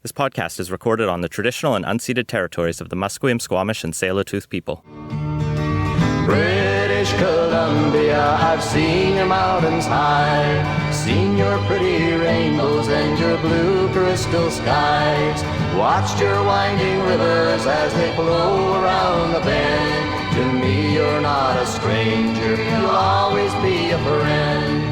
This podcast is recorded on the traditional and unceded territories of the Musqueam, Squamish, and Tsleil-Waututh people. British Columbia, I've seen your mountains high, seen your pretty rainbows and your blue crystal skies, watched your winding rivers as they flow around the bend. To me you're not a stranger, you'll always be a friend.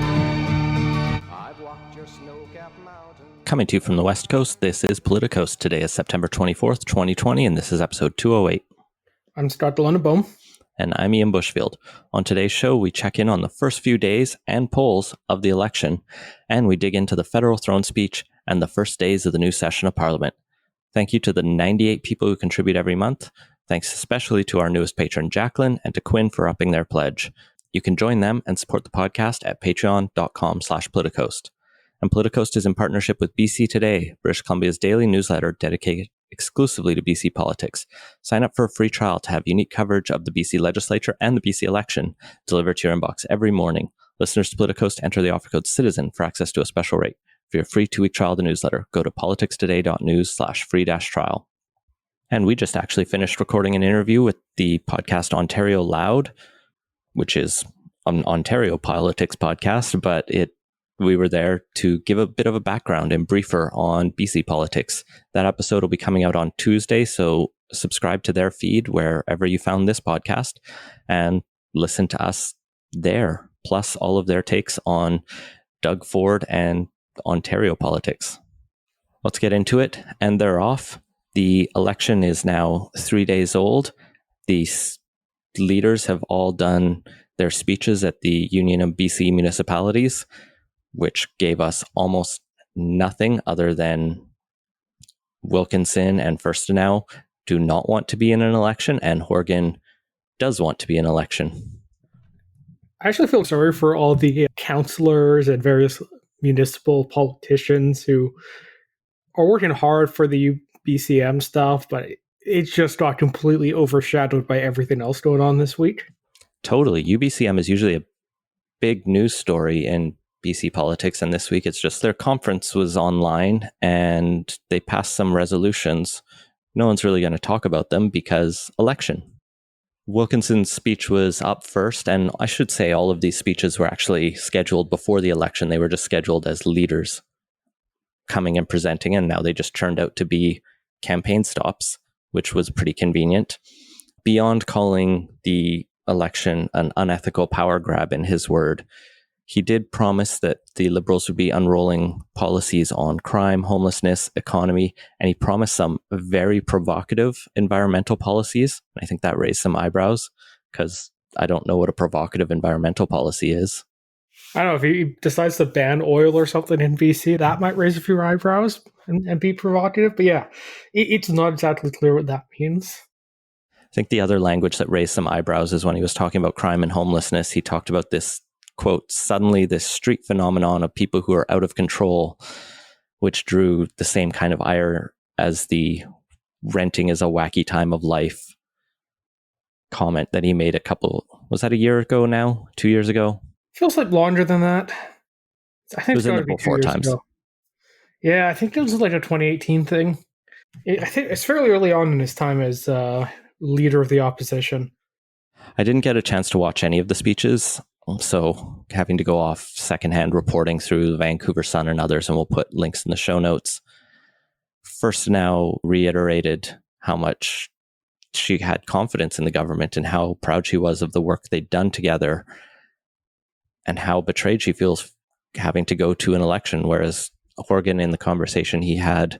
I've walked your snow-capped mountains. Coming to you from the West Coast, this is Politicos. Today is September 24th, 2020, and this is episode 208. I'm Scott Delunderbaum. And I'm Ian Bushfield. On today's show, we check in on the first few days and polls of the election, and we dig into the federal throne speech and the first days of the new session of Parliament. Thank you to the 98 people who contribute every month. Thanks especially to our newest patron, Jacqueline, and to Quinn for upping their pledge. You can join them and support the podcast at patreon.com/Politicoast. And Politicoast is in partnership with BC Today, British Columbia's daily newsletter dedicated exclusively to BC politics. Sign up for a free trial to have unique coverage of the BC legislature and the BC election delivered to your inbox every morning. Listeners to Politicoast enter the offer code CITIZEN for access to a special rate. For your free 2-week trial of the newsletter, go to politicstoday.news/free-trial. And we just actually finished recording an interview with the podcast Ontario Loud, which is an Ontario politics podcast, but we were there to give a bit of a background and briefer on BC politics. That episode will be coming out on Tuesday, so subscribe to their feed wherever you found this podcast and listen to us there, plus all of their takes on Doug Ford and Ontario politics. Let's get into it, and they're off. The election is now 3 days old. The leaders have all done their speeches at the Union of BC Municipalities, which gave us almost nothing other than Wilkinson and Firstenau do not want to be in an election, and Horgan does want to be in an election. I actually feel sorry for all the councillors and various municipal politicians who are working hard for the UBCM stuff, but it's just got completely overshadowed by everything else going on this week. Totally. UBCM is usually a big news story in BC politics, and this week it's just their conference was online and they passed some resolutions. No one's really going to talk about them because election. Wilkinson's speech was up first, and I should say all of these speeches were actually scheduled before the election. They were just scheduled as leaders coming and presenting, and now they just turned out to be campaign stops, which was pretty convenient. Beyond calling the election an unethical power grab, in his word, he did promise that the Liberals would be unrolling policies on crime, homelessness, economy, and he promised some very provocative environmental policies. I think that raised some eyebrows because I don't know what a provocative environmental policy is. I don't know, if he decides to ban oil or something in BC, that might raise a few eyebrows and be provocative. But yeah, it's not exactly clear what that means. I think the other language that raised some eyebrows is when he was talking about crime and homelessness. He talked about this, quote, suddenly this street phenomenon of people who are out of control, which drew the same kind of ire as the renting is a wacky time of life comment that he made was that a year ago now? 2 years ago? Feels like longer than that. I think it was in the book 4 times. Ago. Yeah, I think it was like a 2018 thing. I think it's fairly early on in his time as leader of the opposition. I didn't get a chance to watch any of the speeches, so having to go off secondhand reporting through the Vancouver Sun and others, and we'll put links in the show notes. Firstenau reiterated how much she had confidence in the government and how proud she was of the work they'd done together and how betrayed she feels having to go to an election, whereas Horgan, in the conversation he had,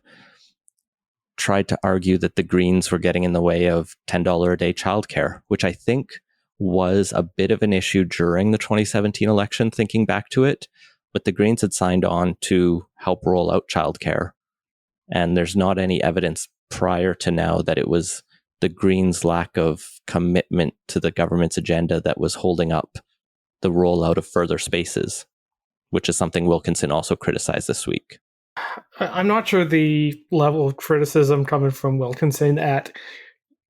tried to argue that the Greens were getting in the way of $10 a day childcare, which I think was a bit of an issue during the 2017 election, thinking back to it, but the Greens had signed on to help roll out childcare. And there's not any evidence prior to now that it was the Greens' lack of commitment to the government's agenda that was holding up the rollout of further spaces, which is something Wilkinson also criticized this week. I'm not sure the level of criticism coming from Wilkinson at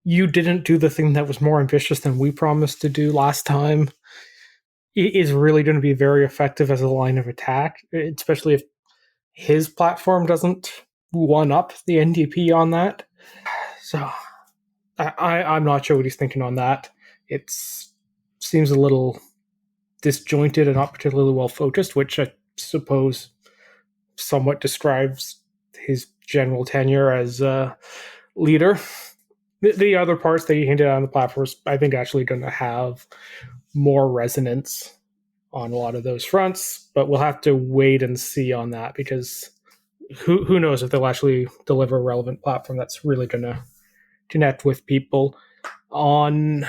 you didn't do the thing that was more ambitious than we promised to do last time is really going to be very effective as a line of attack, especially if his platform doesn't one up the NDP on that. So I'm not sure what he's thinking on that. It seems a little disjointed and not particularly well focused, which I suppose somewhat describes his general tenure as a leader. The other parts that he hinted on the platforms, I think, actually going to have more resonance on a lot of those fronts, but we'll have to wait and see on that, because who knows if they'll actually deliver a relevant platform that's really going to connect with people. On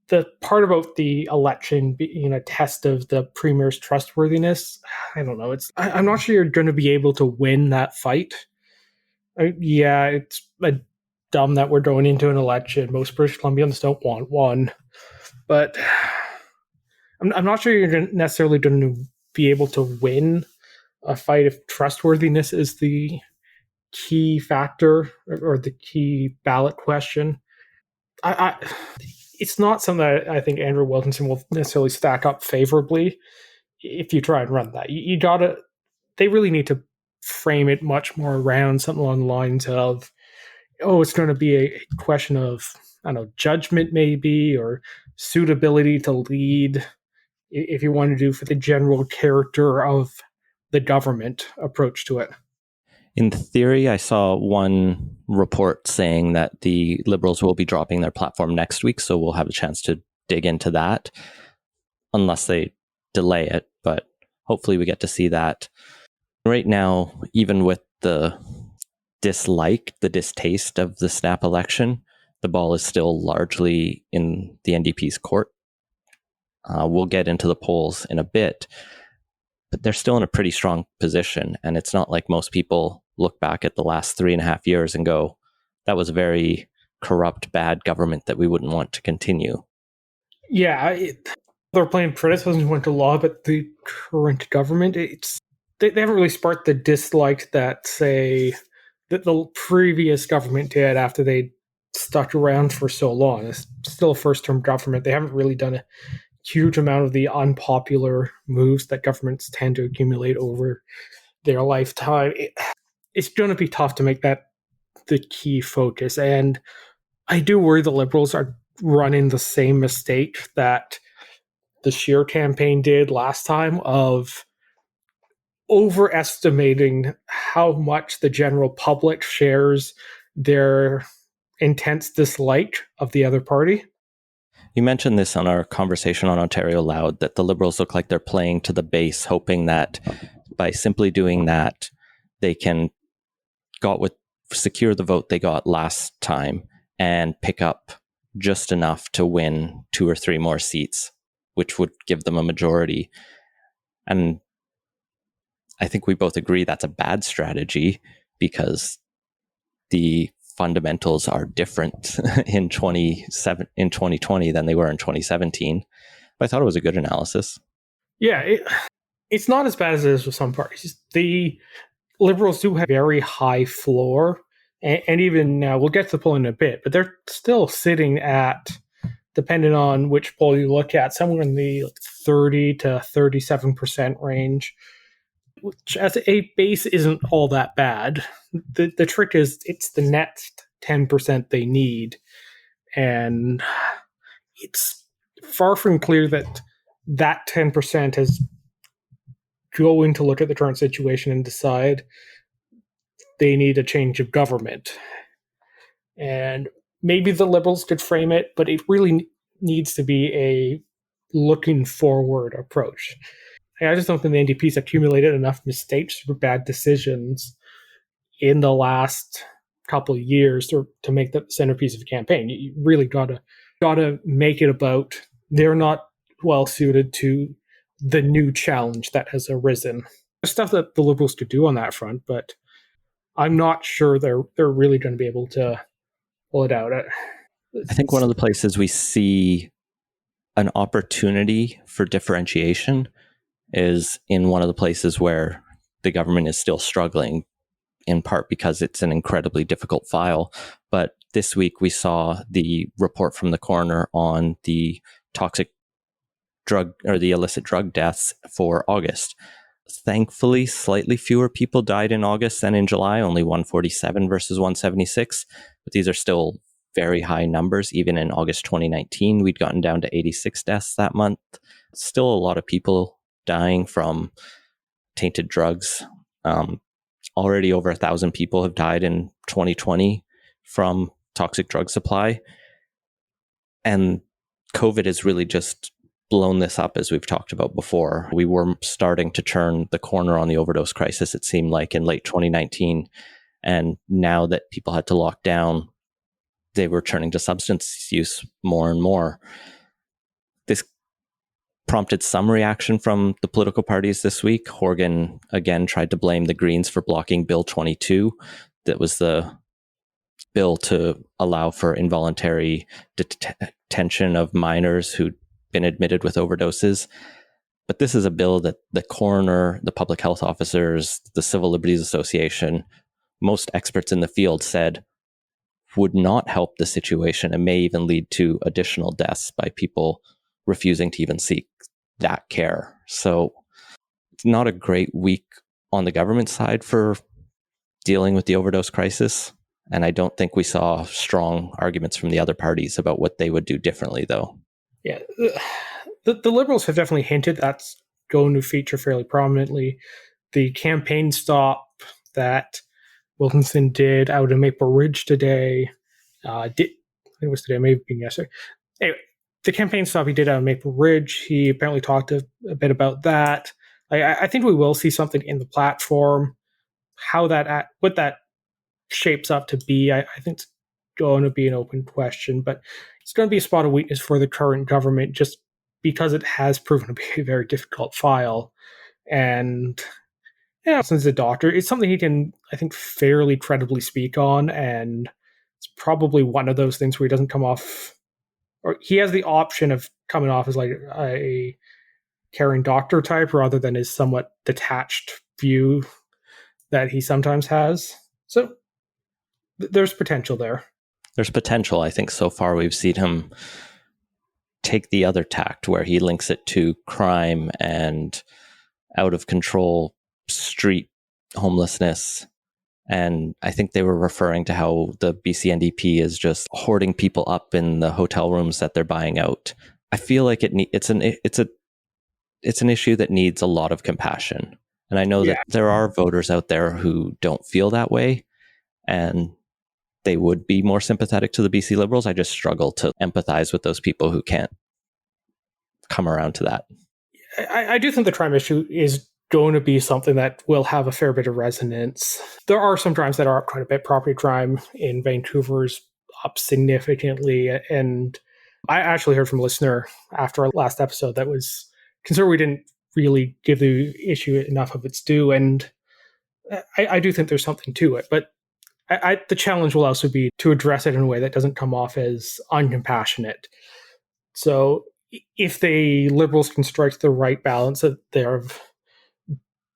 the part about the election being a test of the premier's trustworthiness, I don't know. I'm not sure you're going to be able to win that fight. Yeah, it's dumb that we're going into an election. Most British Columbians don't want one, but I'm not sure you're necessarily going to be able to win a fight if trustworthiness is the key factor or the key ballot question. It's not something that I think Andrew Wilkinson will necessarily stack up favorably if you try and run that. They really need to frame it much more around something along the lines of, it's going to be a question of, I don't know, judgment maybe, or suitability to lead, if you want to do for the general character of the government approach to it. In theory, I saw one report saying that the Liberals will be dropping their platform next week, so we'll have a chance to dig into that, unless they delay it, but hopefully we get to see that. Right now, even with the distaste of the snap election, the ball is still largely in the NDP's court. We'll get into the polls in a bit, but they're still in a pretty strong position. And it's not like most people look back at the last 3.5 years and go, that was a very corrupt, bad government that we wouldn't want to continue. Yeah, they're playing criticism went to law, but the current government, they haven't really sparked the dislike that, say, that the previous government did after they stuck around for so long. It's still a first-term government. They haven't really done a huge amount of the unpopular moves that governments tend to accumulate over their lifetime. It's going to be tough to make that the key focus. And I do worry the Liberals are running the same mistake that the Scheer campaign did last time, of overestimating how much the general public shares their intense dislike of the other party. You mentioned this on our conversation on Ontario Loud, that the Liberals look like they're playing to the base, hoping that by simply doing that, they can secure the vote they got last time and pick up just enough to win 2 or 3 more seats, which would give them a majority. And I think we both agree that's a bad strategy, because the fundamentals are different in 2020 than they were in 2017. But I thought it was a good analysis. Yeah, it's not as bad as it is with some parties. The Liberals do have a very high floor, and even now, we'll get to the poll in a bit, but they're still sitting at, depending on which poll you look at, somewhere in the 30 to 37% range, which as a base isn't all that bad. The trick is it's the net 10% they need, and it's far from clear that 10% is going to look at the current situation and decide they need a change of government. And maybe the Liberals could frame it, but it really needs to be a looking forward approach. I just don't think the NDP's accumulated enough mistakes or bad decisions in the last couple of years to make the centerpiece of a campaign. You really gotta make it about they're not well suited to the new challenge that has arisen. There's stuff that the Liberals could do on that front, but I'm not sure they're really going to be able to pull it out. I think one of the places we see an opportunity for differentiation is in one of the places where the government is still struggling, in part because it's an incredibly difficult file. But this week we saw the report from the coroner on the toxic drug or the illicit drug deaths for August. Thankfully, slightly fewer people died in August than in July, only 147 versus 176. But these are still very high numbers. Even in August 2019, we'd gotten down to 86 deaths that month. Still a lot of people dying from tainted drugs. Already over 1,000 people have died in 2020 from toxic drug supply. And COVID has really just blown this up, as we've talked about before. We were starting to turn the corner on the overdose crisis, it seemed like, in late 2019. And now that people had to lock down, they were turning to substance use more and more. This prompted some reaction from the political parties this week. Horgan again tried to blame the Greens for blocking Bill 22. That was the bill to allow for involuntary detention of minors who'd been admitted with overdoses. But this is a bill that the coroner, the public health officers, the Civil Liberties Association, most experts in the field said would not help the situation and may even lead to additional deaths by people refusing to even seek that care. So it's not a great week on the government side for dealing with the overdose crisis. And I don't think we saw strong arguments from the other parties about what they would do differently, though. Yeah, the Liberals have definitely hinted that's going to feature fairly prominently. The campaign stop that Wilkinson did out in Maple Ridge today, I think it was today, maybe being yesterday. Anyway, the campaign stop he did out in Maple Ridge, he apparently talked a bit about that. I think we will see something in the platform. What that shapes up to be, I think it's going to be an open question, but it's going to be a spot of weakness for the current government just because it has proven to be a very difficult file. And since a doctor, it's something he can, I think, fairly credibly speak on, and it's probably one of those things where he doesn't come off, or he has the option of coming off as like a caring doctor type rather than his somewhat detached view that he sometimes has. So there's potential there. There's potential. I think so far we've seen him take the other tact where he links it to crime and out of control street homelessness. And I think they were referring to how the BC NDP is just hoarding people up in the hotel rooms that they're buying out. I feel like it's an issue that needs a lot of compassion. And I know that there are voters out there who don't feel that way, and they would be more sympathetic to the BC Liberals. I just struggle to empathize with those people who can't come around to that. I do think the crime issue is going to be something that will have a fair bit of resonance. There are some crimes that are up quite a bit. Property crime in Vancouver's up significantly. And I actually heard from a listener after our last episode that was concerned we didn't really give the issue enough of its due. And I do think there's something to it. But the challenge will also be to address it in a way that doesn't come off as uncompassionate. So if the Liberals can strike the right balance that they're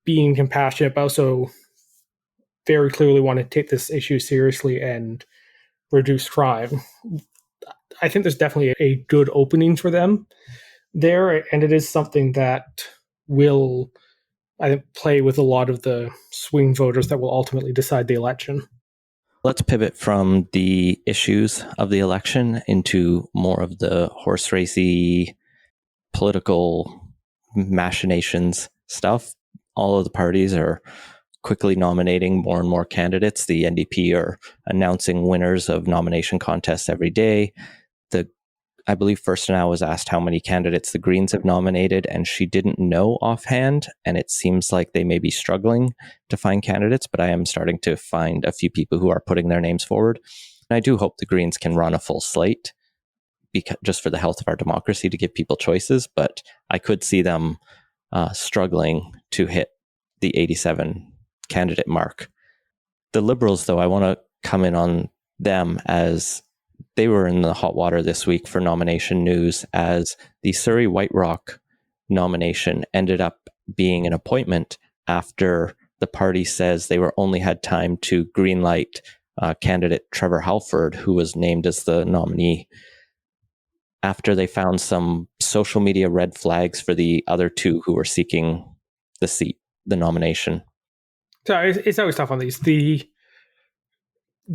being compassionate, but also very clearly want to take this issue seriously and reduce crime, I think there's definitely a good opening for them there. And it is something that will, I think, play with a lot of the swing voters that will ultimately decide the election. Let's pivot from the issues of the election into more of the horse racy political machinations stuff. All of the parties are quickly nominating more and more candidates. The NDP are announcing winners of nomination contests every day. I believe First Now was asked how many candidates the Greens have nominated, and she didn't know offhand. And it seems like they may be struggling to find candidates, but I am starting to find a few people who are putting their names forward. And I do hope the Greens can run a full slate, just for the health of our democracy, to give people choices. But I could see them struggling to hit the 87 candidate mark. The Liberals, though, I want to come in on them as they were in the hot water this week for nomination news, as the Surrey White Rock nomination ended up being an appointment after the party says they only had time to greenlight candidate Trevor Halford, who was named as the nominee, after they found some social media red flags for the other two who were seeking the seat. the nomination. So it's always tough on these. The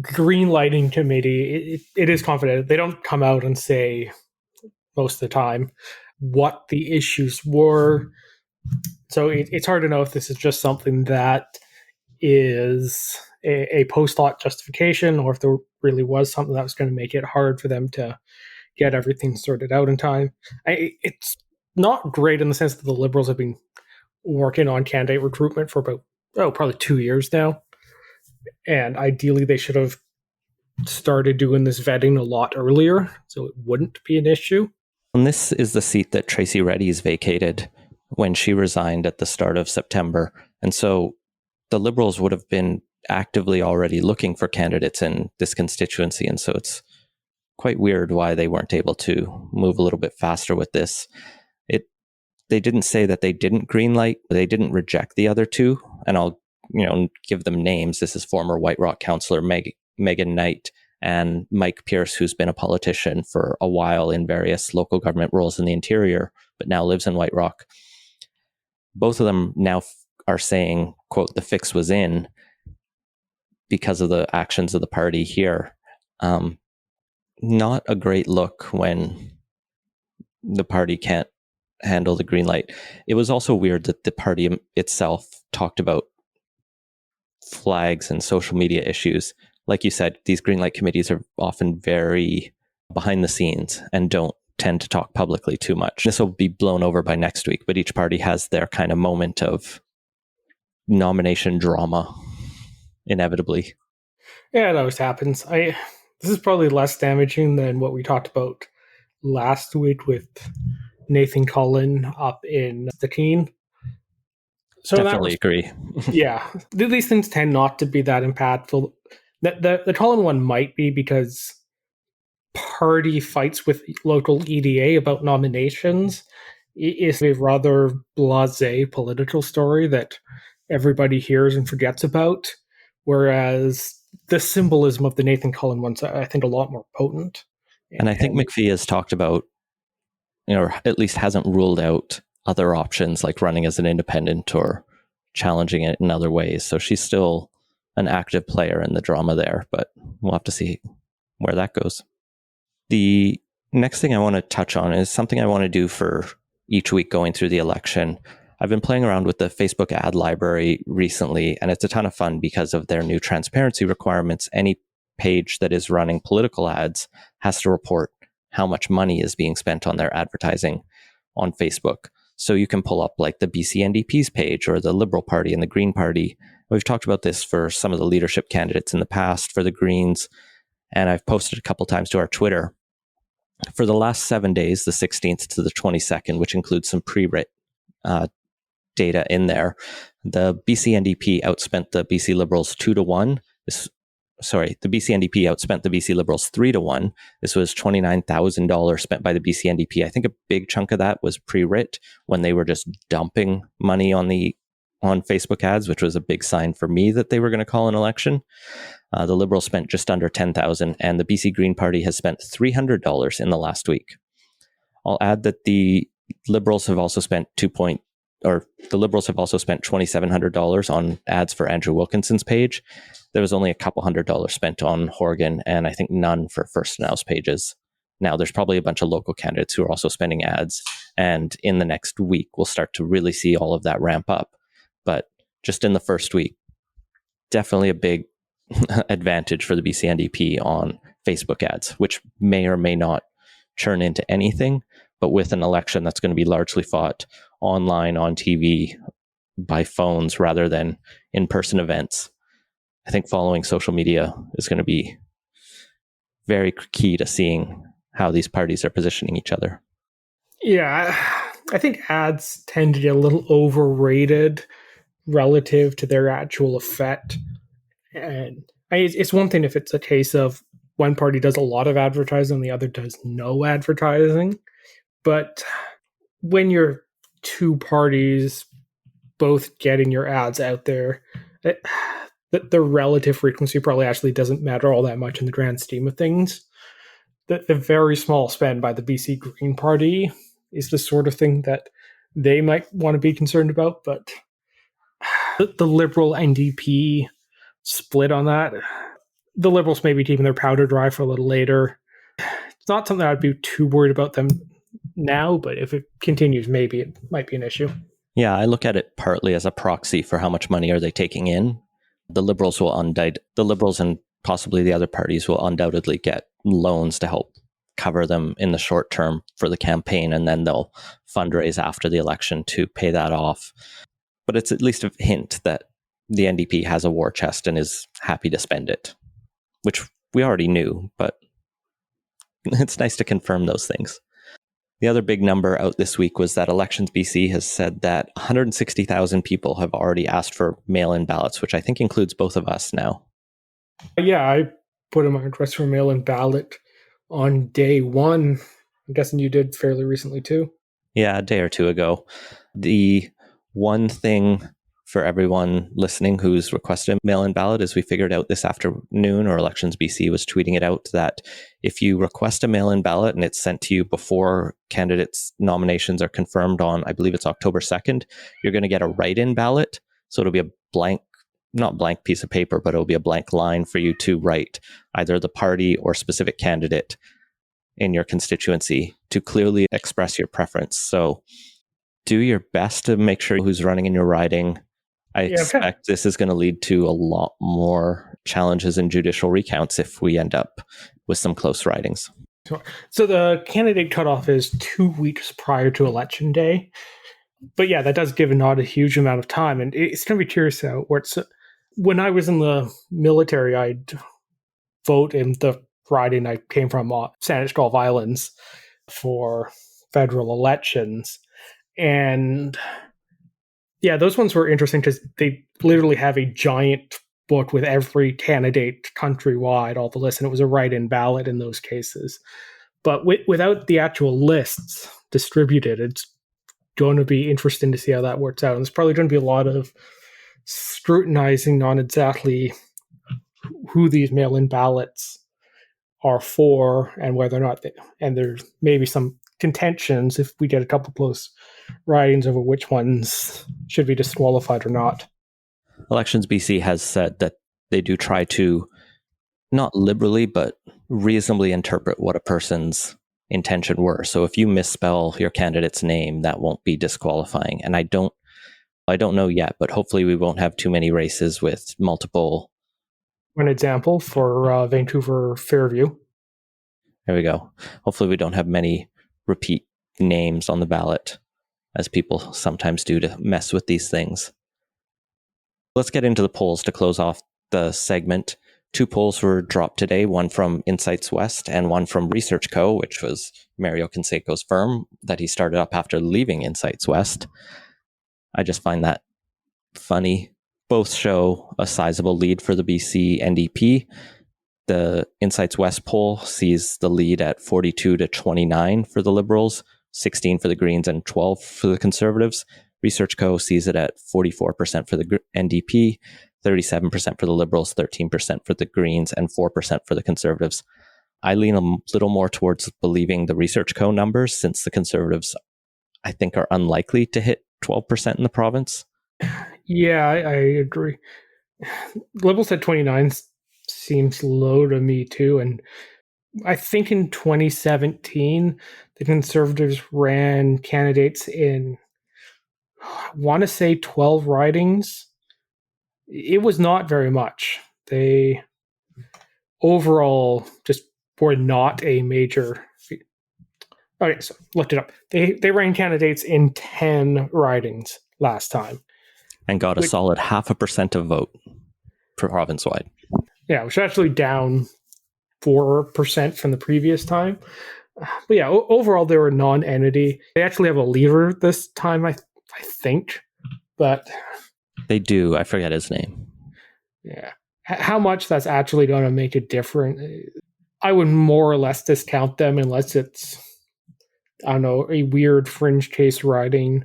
green lighting committee, it is confident. They don't come out and say most of the time what the issues were. So it's hard to know if this is just something that is a post-thought justification or if there really was something that was going to make it hard for them to get everything sorted out in time. It's not great in the sense that the Liberals have been working on candidate recruitment for about, probably 2 years now. And ideally, they should have started doing this vetting a lot earlier so it wouldn't be an issue. And this is the seat that Tracy Reddy's vacated when she resigned at the start of September. And so the Liberals would have been actively already looking for candidates in this constituency. And so it's quite weird why they weren't able to move a little bit faster with this. They didn't say that they didn't greenlight, they didn't reject the other two. And I'll give them names. This is former White Rock councillor Megan Knight and Mike Pierce, who's been a politician for a while in various local government roles in the interior, but now lives in White Rock. Both of them now are saying, quote, the fix was in because of the actions of the party here. Not a great look when the party can't handle the green light. It was also weird that the party itself talked about flags and social media issues. Like you said, these green light committees are often very behind the scenes and don't tend to talk publicly too much. This will be blown over by next week, but each party has their kind of moment of nomination drama, inevitably. Yeah, it always happens. This is probably less damaging than what we talked about last week with Nathan Cullen up in Stikine. So definitely agree. Yeah, these things tend not to be that impactful. The Cullen one might be because party fights with local EDA about nominations is a rather blasé political story that everybody hears and forgets about, whereas the symbolism of the Nathan Cullen one's, I think, a lot more potent. And I think McPhee has talked about, or at least hasn't ruled out other options like running as an independent or challenging it in other ways. So she's still an active player in the drama there, but we'll have to see where that goes. The next thing I want to touch on is something I want to do for each week going through the election. I've been playing around with the Facebook ad library recently, and it's a ton of fun because of their new transparency requirements. Any page that is running political ads has to report how much money is being spent on their advertising on Facebook. So you can pull up like the BC NDP's page or the Liberal Party and the Green Party. We've talked about this for some of the leadership candidates in the past for the Greens, and I've posted a couple times to our Twitter. For the last 7 days, the 16th to the 22nd, which includes some pre-writ data in there, the BC NDP outspent the BC Liberals 2-1. The BC NDP outspent the BC Liberals 3-1. This was $29,000 spent by the BC NDP. I think a big chunk of that was pre-writ when they were just dumping money on Facebook ads, which was a big sign for me that they were going to call an election. The Liberals spent just under $10,000, and the BC Green Party has spent $300 in the last week. I'll add that the Liberals have also spent $2,700 on ads for Andrew Wilkinson's page. There was only a couple $100 spent on Horgan, and I think none for First Now's pages. Now, there's probably a bunch of local candidates who are also spending ads, and in the next week, we'll start to really see all of that ramp up. But just in the first week, definitely a big advantage for the BC NDP on Facebook ads, which may or may not churn into anything, but with an election that's going to be largely fought online, on TV, by phones rather than in-person events, I think following social media is going to be very key to seeing how these parties are positioning each other. Yeah, I think ads tend to get a little overrated relative to their actual effect. And it's one thing if it's a case of one party does a lot of advertising, the other does no advertising. But when you're two parties both getting your ads out there, the relative frequency probably actually doesn't matter all that much in the grand scheme of things. The very small spend by the BC Green Party is the sort of thing that they might want to be concerned about, but The Liberal NDP split on that. The Liberals may be keeping their powder dry for a little later. It's not something I'd be too worried about them now, but if it continues, maybe it might be an issue. Yeah, I look at it partly as a proxy for how much money are they taking in. The Liberals and possibly the other parties will undoubtedly get loans to help cover them in the short term for the campaign, and then they'll fundraise after the election to pay that off. But it's at least a hint that the NDP has a war chest and is happy to spend it, which we already knew, but it's nice to confirm those things. The other big number out this week was that Elections BC has said that 160,000 people have already asked for mail-in ballots, which I think includes both of us now. Yeah, I put in my request for a mail-in ballot on day one. I'm guessing you did fairly recently too. Yeah, a day or two ago. The one thing for everyone listening who's requested a mail-in ballot is we figured out this afternoon, or Elections BC was tweeting it out, that if you request a mail-in ballot and it's sent to you before candidates' nominations are confirmed on, I believe it's October 2nd, you're going to get a write-in ballot. So it'll be a not blank piece of paper, but it'll be a blank line for you to write either the party or specific candidate in your constituency to clearly express your preference. So do your best to make sure who's running in your riding. I expect this is going to lead to a lot more challenges in judicial recounts if we end up with some close ridings. So the candidate cutoff is 2 weeks prior to election day. But yeah, that does give not a huge amount of time. And it's going to be curious how it works. When I was in the military, I'd vote in the riding I came from, Saanich Gulf Islands, for federal elections. And yeah, those ones were interesting because they literally have a giant book with every candidate countrywide, all the lists, and it was a write-in ballot in those cases. But without the actual lists distributed, it's going to be interesting to see how that works out. And there's probably going to be a lot of scrutinizing on exactly who these mail-in ballots are for and whether or not and there's maybe some contentions if we get a couple close ridings over which ones should be disqualified or not. Elections BC has said that they do try to not liberally, but reasonably interpret what a person's intention were. So if you misspell your candidate's name, that won't be disqualifying. And I don't know yet, but hopefully we won't have too many races with multiple. An example for Vancouver Fairview. There we go. Hopefully we don't have many repeat names on the ballot, as people sometimes do to mess with these things. Let's get into the polls to close off the segment. 2 polls were dropped today, one from Insights West and one from Research Co., which was Mario Canseco's firm that he started up after leaving Insights West. I just find that funny. Both show a sizable lead for the BC NDP. The Insights West poll sees the lead at 42-29 for the Liberals, 16 for the Greens, and 12 for the Conservatives. Research Co. sees it at 44% for the NDP, 37% for the Liberals, 13% for the Greens, and 4% for the Conservatives. I lean a little more towards believing the Research Co. numbers, since the Conservatives, I think, are unlikely to hit 12% in the province. Yeah, I agree. Liberals at 29 seems low to me too. And I think in 2017, the Conservatives ran candidates in, I want to say 12 ridings. It was not very much. They overall just were not a major. Okay, so looked it up. They ran candidates in 10 ridings last time. And got a solid 0.5% of vote province-wide. Yeah, which is actually down 4% from the previous time. But yeah, overall, they were a non-entity. They actually have a leader this time, I think. But they do. I forget his name. Yeah. How much that's actually going to make a difference, I would more or less discount them unless it's, I don't know, a weird fringe case riding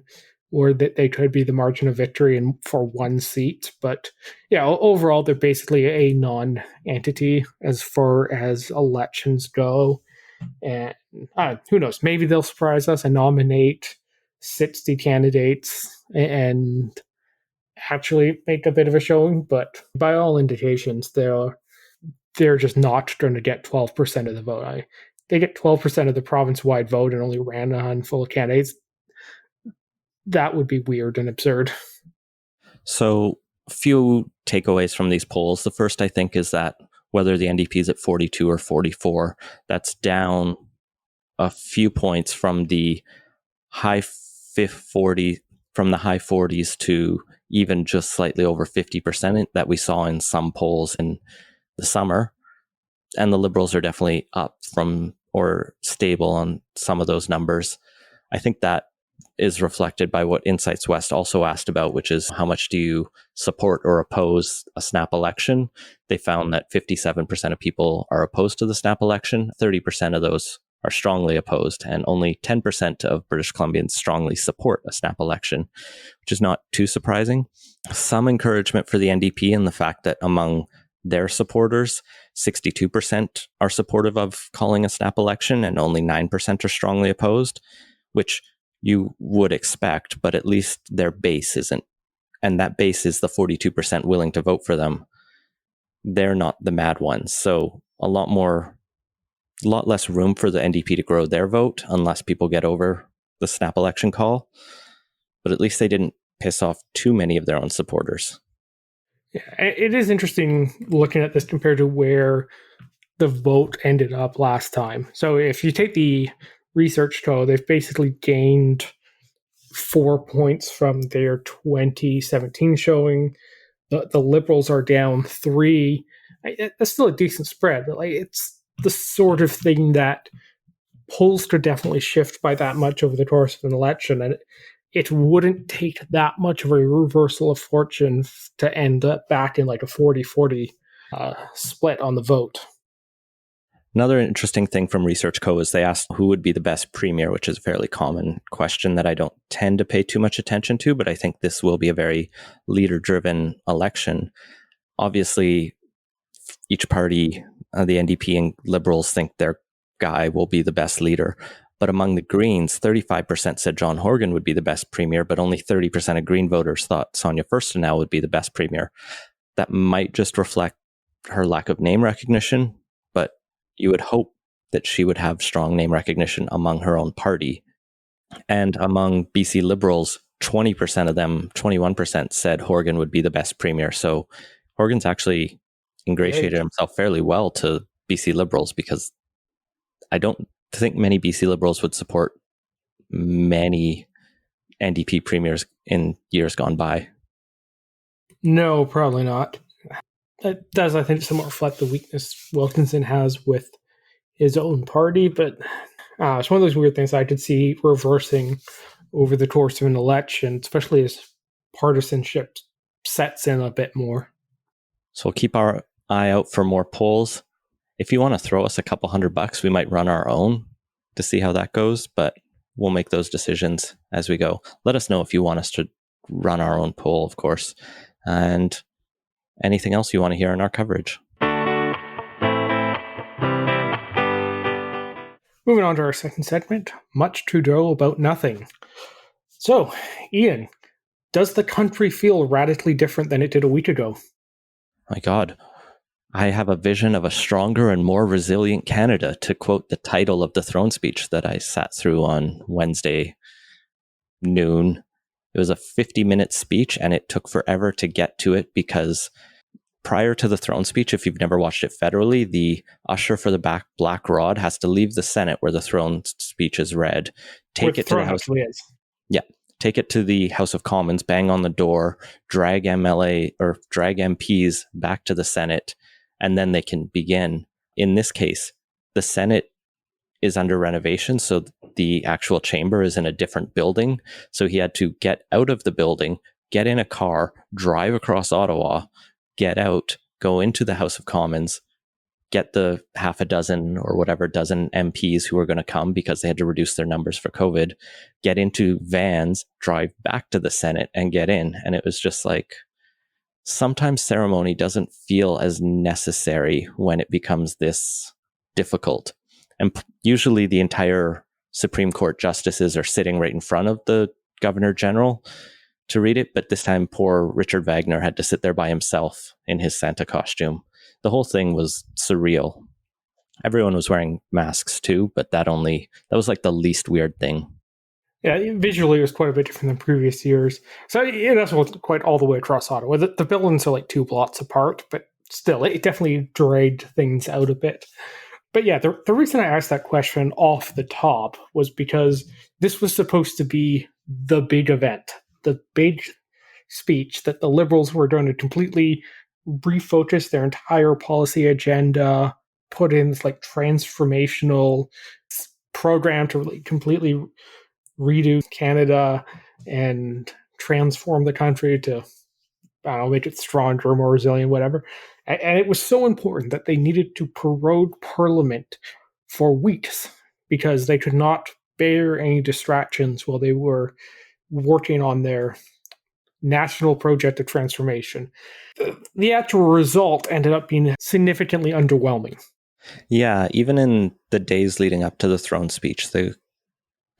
or that they could be the margin of victory for one seat. But yeah, overall, they're basically a non-entity as far as elections go. And who knows, maybe they'll surprise us and nominate 60 candidates and actually make a bit of a showing, but by all indications, they're just not going to get 12% of the vote. They get 12% of the province-wide vote and only ran a handful of candidates. That would be weird and absurd. So, a few takeaways from these polls. The first, I think, is that whether the NDP is at 42 or 44, that's down a few points from the high 40s to even just slightly over 50% that we saw in some polls in the summer. And the Liberals are definitely up from or stable on some of those numbers. I think that is reflected by what Insights West also asked about, which is how much do you support or oppose a snap election? They found that 57% of people are opposed to the snap election, 30% of those are strongly opposed, and only 10% of British Columbians strongly support a snap election, which is not too surprising. Some encouragement for the NDP in the fact that among their supporters, 62% are supportive of calling a snap election and only 9% are strongly opposed, which you would expect, but at least their base isn't. And that base is the 42% willing to vote for them. They're not the mad ones. So a lot less room for the NDP to grow their vote unless people get over the snap election call. But at least they didn't piss off too many of their own supporters. Yeah, it is interesting looking at this compared to where the vote ended up last time. So if you take the research co, they've basically gained 4 points from their 2017 showing. The Liberals are down 3. That's still a decent spread, but it's the sort of thing that polls could definitely shift by that much over the course of an election, and it wouldn't take that much of a reversal of fortune to end up back in like a 40-40 split on the vote. Another interesting thing from Research Co is they asked who would be the best premier, which is a fairly common question that I don't tend to pay too much attention to, but I think this will be a very leader-driven election. Obviously, each party, the NDP and Liberals, think their guy will be the best leader. But among the Greens, 35% said John Horgan would be the best premier, but only 30% of Green voters thought Sonia Furstenau would be the best premier. That might just reflect her lack of name recognition, but you would hope that she would have strong name recognition among her own party. And among BC Liberals, 20% of them, 21% said Horgan would be the best premier. So Horgan's actually ingratiated himself fairly well to BC Liberals, because I don't think many BC Liberals would support many NDP premiers in years gone by. No, probably not. That does, I think, somewhat reflect the weakness Wilkinson has with his own party, but it's one of those weird things I could see reversing over the course of an election, especially as partisanship sets in a bit more. So we'll keep our eye out for more polls. If you want to throw us a couple $100, we might run our own to see how that goes, but we'll make those decisions as we go. Let us know if you want us to run our own poll, of course, and anything else you want to hear in our coverage. Moving on to our second segment, much Trudeau about nothing. So, Ian, does the country feel radically different than it did a week ago? My God, I have a vision of a stronger and more resilient Canada, to quote the title of the throne speech that I sat through on Wednesday noon. It was a 50-minute speech, and it took forever to get to it because prior to the throne speech, if you've never watched it federally, the usher for the black rod has to leave the Senate where the throne speech is read, take it to the House. Yeah, take it to the House of Commons, bang on the door, drag MPs back to the Senate, and then they can begin. In this case, the Senate is under renovation, so the actual chamber is in a different building. So he had to get out of the building, get in a car, drive across Ottawa, get out, go into the House of Commons, get the half a dozen or whatever dozen MPs who were going to come because they had to reduce their numbers for COVID, get into vans, drive back to the Senate and get in. And it was just like, sometimes ceremony doesn't feel as necessary when it becomes this difficult. And usually the entire Supreme Court justices are sitting right in front of the Governor General. to read it, but this time poor Richard Wagner had to sit there by himself in his Santa costume. The whole thing was surreal. Everyone was wearing masks too, but that was like the least weird thing. Yeah, visually it was quite a bit different than previous years. So it also wasn't quite all the way across Ottawa. The buildings are like 2 blocks apart, but still, it definitely dragged things out a bit. But yeah, the reason I asked that question off the top was because this was supposed to be the big event, the big speech that the Liberals were going to completely refocus their entire policy agenda, put in this like transformational program to really completely redo Canada and transform the country to, I don't know, make it stronger, more resilient, whatever. And it was so important that they needed to prorogue Parliament for weeks because they could not bear any distractions while they were working on their national project of transformation. The actual result ended up being significantly underwhelming. Yeah, even in the days leading up to the throne speech, the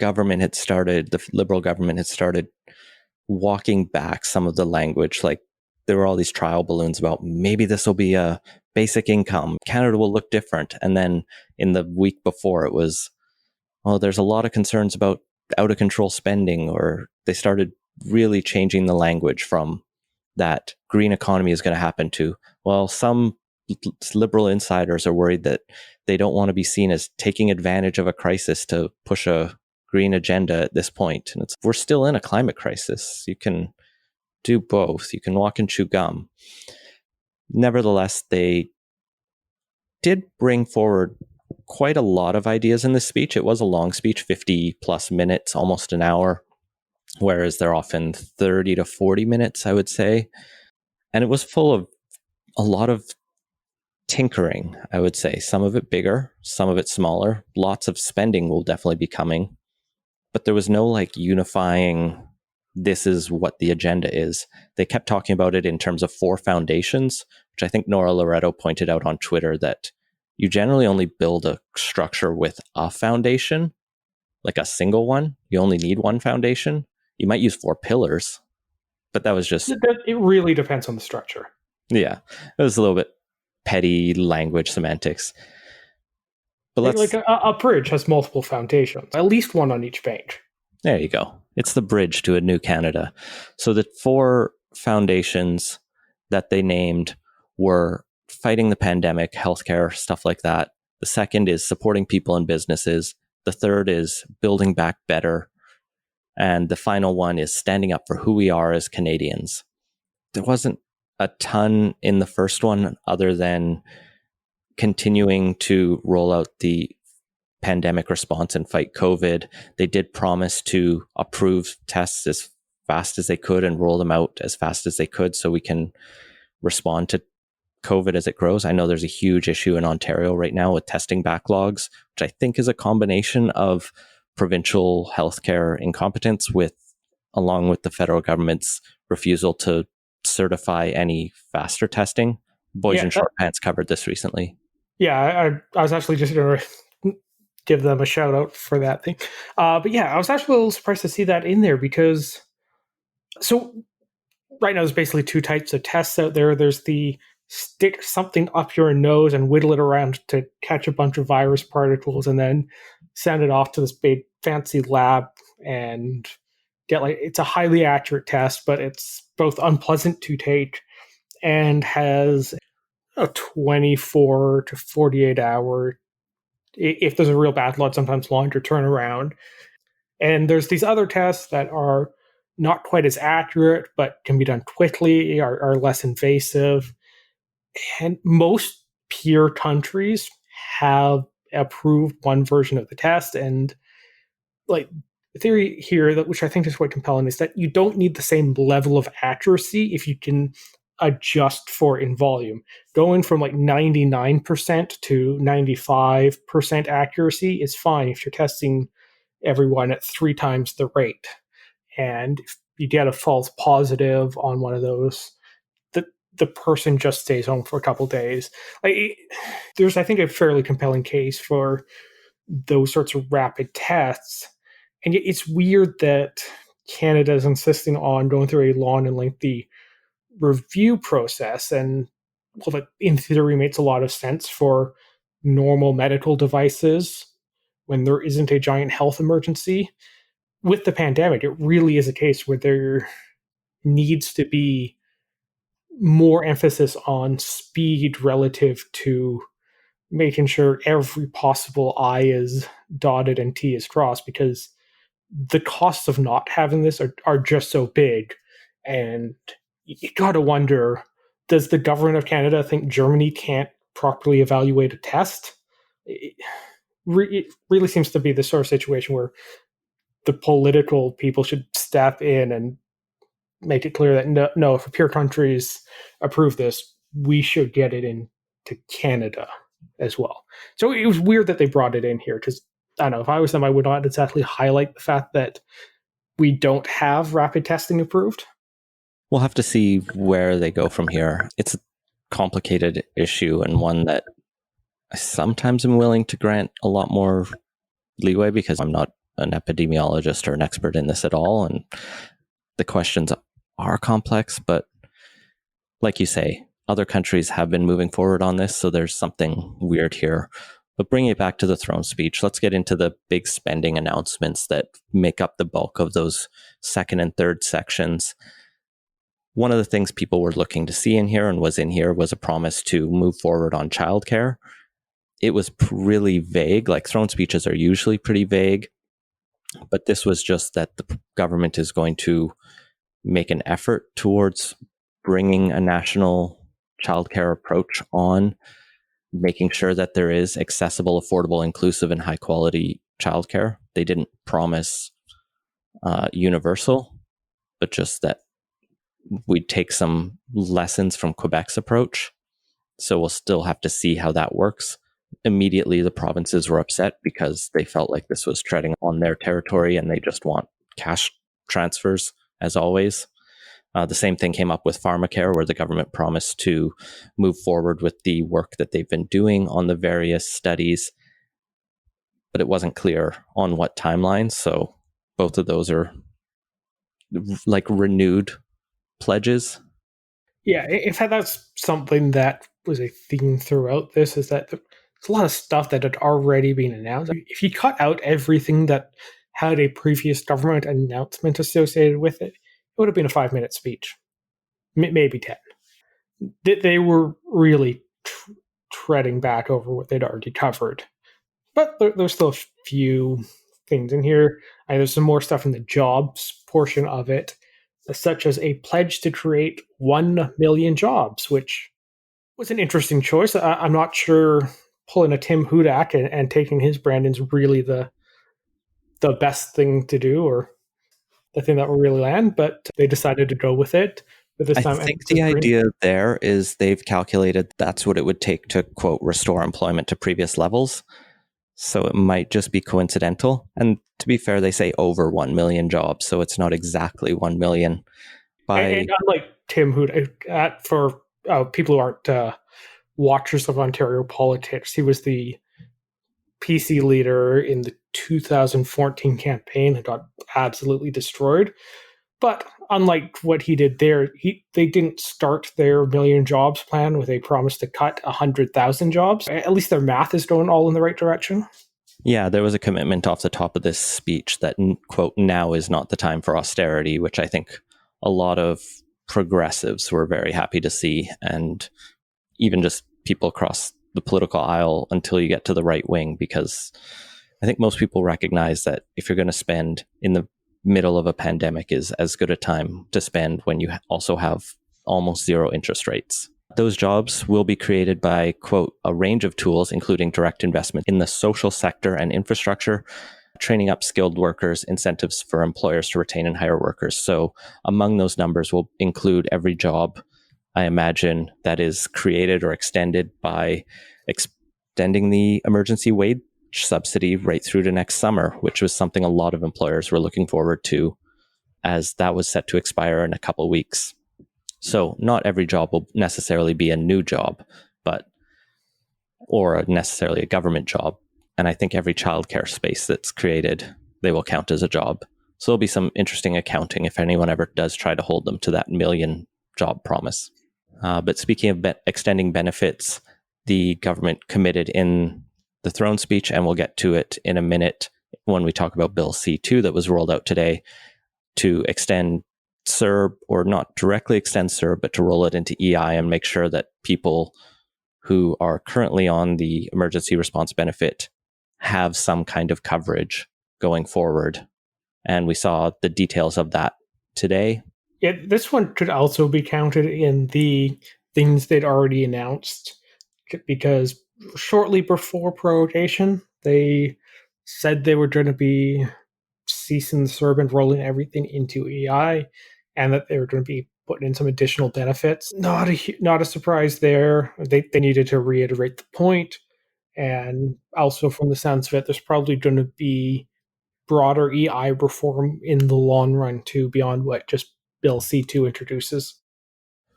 Liberal government had started walking back some of the language. Like there were all these trial balloons about maybe this will be a basic income. Canada will look different. And then in the week before it was, well, there's a lot of concerns about out of control spending, or they started really changing the language from that green economy is going to happen to, well, some Liberal insiders are worried that they don't want to be seen as taking advantage of a crisis to push a green agenda at this point. And we're still in a climate crisis. You can do both. You can walk and chew gum. Nevertheless, they did bring forward quite a lot of ideas in this speech. It was a long speech, 50 plus minutes, almost an hour, whereas they're often 30 to 40 minutes, I would say. And it was full of a lot of tinkering, I would say. Some of it bigger, some of it smaller. Lots of spending will definitely be coming. But there was no like unifying, this is what the agenda is. They kept talking about it in terms of 4 foundations, which I think Nora Loretto pointed out on Twitter, that you generally only build a structure with a foundation, like a single one. You only need one foundation. You might use 4 pillars, but that was just... It really depends on the structure. Yeah, it was a little bit petty language semantics. But like a bridge has multiple foundations, at least one on each page. There you go. It's the bridge to a new Canada. So the 4 foundations that they named were fighting the pandemic, healthcare, stuff like that. The second is supporting people and businesses. The third is building back better. And the final one is standing up for who we are as Canadians. There wasn't a ton in the first one other than continuing to roll out the pandemic response and fight COVID. They did promise to approve tests as fast as they could and roll them out as fast as they could so we can respond to COVID as it grows. I know there's a huge issue in Ontario right now with testing backlogs, which I think is a combination of provincial healthcare incompetence along with the federal government's refusal to certify any faster testing. Boys in Short Pants covered this recently. Yeah, I was actually just going to give them a shout out for that thing. But yeah, I was actually a little surprised to see that in there because, so right now there's basically 2 types of tests out there. There's the stick something up your nose and whittle it around to catch a bunch of virus particles and then send it off to this big fancy lab and get it's a highly accurate test, but it's both unpleasant to take and has a 24 to 48 hour, if there's a real backlog, sometimes longer turnaround. And there's these other tests that are not quite as accurate, but can be done quickly, are less invasive. And most peer countries have approved one version of the test. And the theory here, which I think is quite compelling, is that you don't need the same level of accuracy if you can adjust for in volume. Going from 99% to 95% accuracy is fine if you're testing everyone at 3 times the rate. And if you get a false positive on one of those, the person just stays home for a couple days. There's, I think, a fairly compelling case for those sorts of rapid tests. And it's weird that Canada is insisting on going through a long and lengthy review process. And well, that in theory makes a lot of sense for normal medical devices when there isn't a giant health emergency. With the pandemic, it really is a case where there needs to be more emphasis on speed relative to making sure every possible I is dotted and T is crossed, because the costs of not having this are just so big. And you gotta wonder, does the government of Canada think Germany can't properly evaluate a test? It really seems to be the sort of situation where the political people should step in and make it clear that no, if peer countries approve this, we should get it into Canada as well. So it was weird that they brought it in here, because I don't know, if I was them, I would not exactly highlight the fact that we don't have rapid testing approved. We'll have to see where they go from here. It's a complicated issue, and one that I sometimes am willing to grant a lot more leeway, because I'm not an epidemiologist or an expert in this at all, and the questions are complex. But like you say, other countries have been moving forward on this, so there's something weird here. But bringing it back to the throne speech, let's get into the big spending announcements that make up the bulk of those second and third sections. One of the things people were looking to see in here and was in here was a promise to move forward on childcare. It was really vague. Like, throne speeches are usually pretty vague, but this was just that the government is going to make an effort towards bringing a national childcare approach on, making sure that there is accessible, affordable, inclusive, and high quality childcare. They didn't promise universal, but just that we'd take some lessons from Quebec's approach. So we'll still have to see how that works. Immediately, the provinces were upset because they felt like this was treading on their territory and they just want cash transfers, as always. The same thing came up with pharmacare, where the government promised to move forward with the work that they've been doing on the various studies, but it wasn't clear on what timeline. So both of those are like renewed pledges. Yeah, in fact, that's something that was a theme throughout this, is that there's a lot of stuff that had already been announced. If you cut out everything that had a previous government announcement associated with it, it would have been a 5-minute speech, maybe 10. They were really treading back over what they'd already covered. But there's still a few things in here. There's some more stuff in the jobs portion of it, such as a pledge to create 1 million jobs, which was an interesting choice. I'm not sure pulling a Tim Hudak and taking his brand is really the best thing to do, or the thing that will really land, but they decided to go with it. But this time, I think the idea there is they've calculated that's what it would take to, quote, restore employment to previous levels. So it might just be coincidental. And to be fair, they say over 1 million jobs, so it's not exactly 1 million. And unlike Tim Hudak, for people who aren't watchers of Ontario politics, he was the PC leader in the 2014 campaign that got absolutely destroyed. But unlike what he did there, they didn't start their million jobs plan with a promise to cut 100,000 jobs. At least their math is going all in the right direction. Yeah, there was a commitment off the top of this speech that, quote, now is not the time for austerity, which I think a lot of progressives were very happy to see, and even just people across the political aisle until you get to the right wing, because I think most people recognize that if you're going to spend in the middle of a pandemic, is as good a time to spend when you also have almost zero interest rates. Those jobs will be created by, quote, a range of tools, including direct investment in the social sector and infrastructure, training up skilled workers, incentives for employers to retain and hire workers. So among those numbers will include every job, I imagine, that is created or extended by extending the emergency wage subsidy right through to next summer, which was something a lot of employers were looking forward to, as that was set to expire in a couple of weeks. So not every job will necessarily be a new job, or necessarily a government job. And I think every childcare space that's created, they will count as a job. So there'll be some interesting accounting if anyone ever does try to hold them to that million job promise. But speaking of extending benefits, the government committed in the throne speech, and we'll get to it in a minute when we talk about Bill C2 that was rolled out today, to extend CERB, or not directly extend CERB, but to roll it into EI and make sure that people who are currently on the emergency response benefit have some kind of coverage going forward. And we saw the details of that today. Yeah, this one could also be counted in the things they'd already announced, because shortly before prorogation, they said they were going to be ceasing the CERB and rolling everything into EI, and that they were going to be putting in some additional benefits. Not a surprise there. They needed to reiterate the point, and also from the sounds of it, there's probably going to be broader EI reform in the long run too, beyond what just Bill C2 introduces.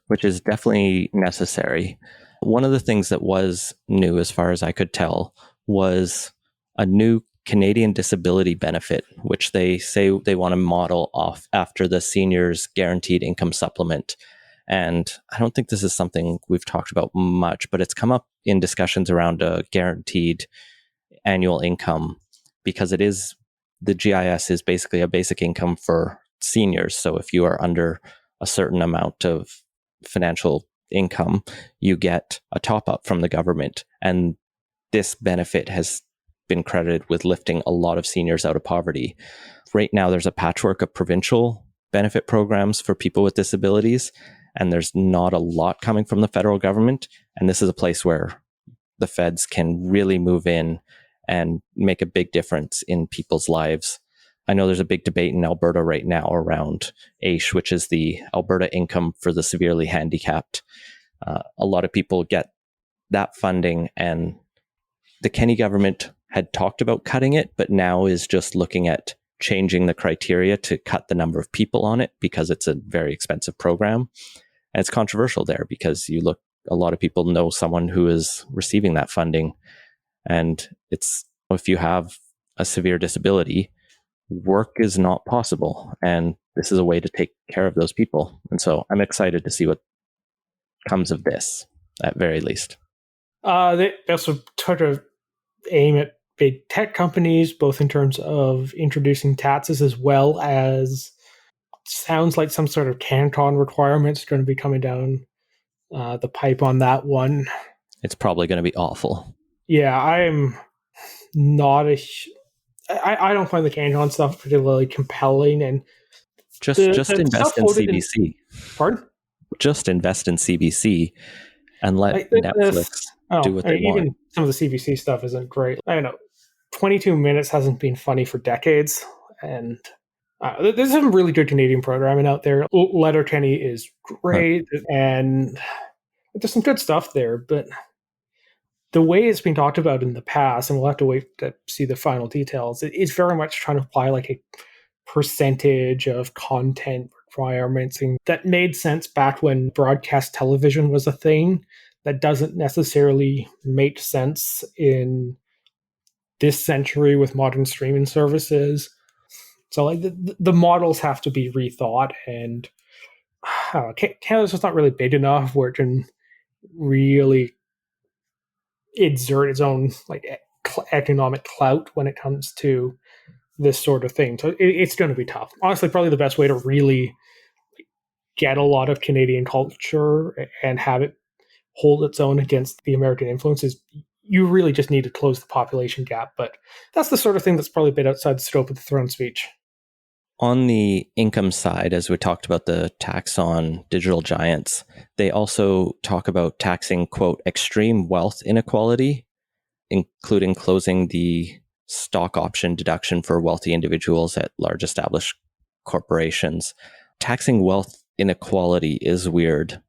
Which is definitely necessary. One of the things that was new, as far as I could tell, was a new Canadian disability benefit, which they say they want to model off after the seniors guaranteed income supplement. And I don't think this is something we've talked about much, but it's come up in discussions around a guaranteed annual income, because it is, the GIS is basically a basic income for seniors. So if you are under a certain amount of financial income, you get a top up from the government. And this benefit has been credited with lifting a lot of seniors out of poverty. Right now, there's a patchwork of provincial benefit programs for people with disabilities, and there's not a lot coming from the federal government. And this is a place where the feds can really move in and make a big difference in people's lives. I know there's a big debate in Alberta right now around AISH, which is the Alberta Income for the Severely Handicapped. A lot of people get that funding, and the Kenney government had talked about cutting it, but now is just looking at changing the criteria to cut the number of people on it, because it's a very expensive program. And it's controversial there, because a lot of people know someone who is receiving that funding. And it's, if you have a severe disability, work is not possible. And this is a way to take care of those people. And so I'm excited to see what comes of this, at very least. They also took a aim at big tech companies, both in terms of introducing taxes as well as, sounds like some sort of Canton requirements going to be coming down the pipe on that one. It's probably going to be awful. Yeah, I'm not I don't find the Canton stuff particularly compelling, and just invest in CBC. Pardon? Just invest in CBC and let Netflix do what they want. Even some of the CBC stuff isn't great. I don't know. 22 Minutes hasn't been funny for decades, and there's some really good Canadian programming out there. Letterkenny is great, and there's some good stuff there, but the way it's been talked about in the past, and we'll have to wait to see the final details, it's very much trying to apply like a percentage of content requirements that made sense back when broadcast television was a thing. That doesn't necessarily make sense in this century with modern streaming services. So like the models have to be rethought, and Canada's just not really big enough where it can really exert its own like economic clout when it comes to this sort of thing. So it's going to be tough. Honestly, probably the best way to really get a lot of Canadian culture and have it hold its own against the American influence is you really just need to close the population gap. But that's the sort of thing that's probably a bit outside the scope of the throne speech. On the income side, as we talked about the tax on digital giants, they also talk about taxing, quote, extreme wealth inequality, including closing the stock option deduction for wealthy individuals at large established corporations. Taxing wealth inequality is weird.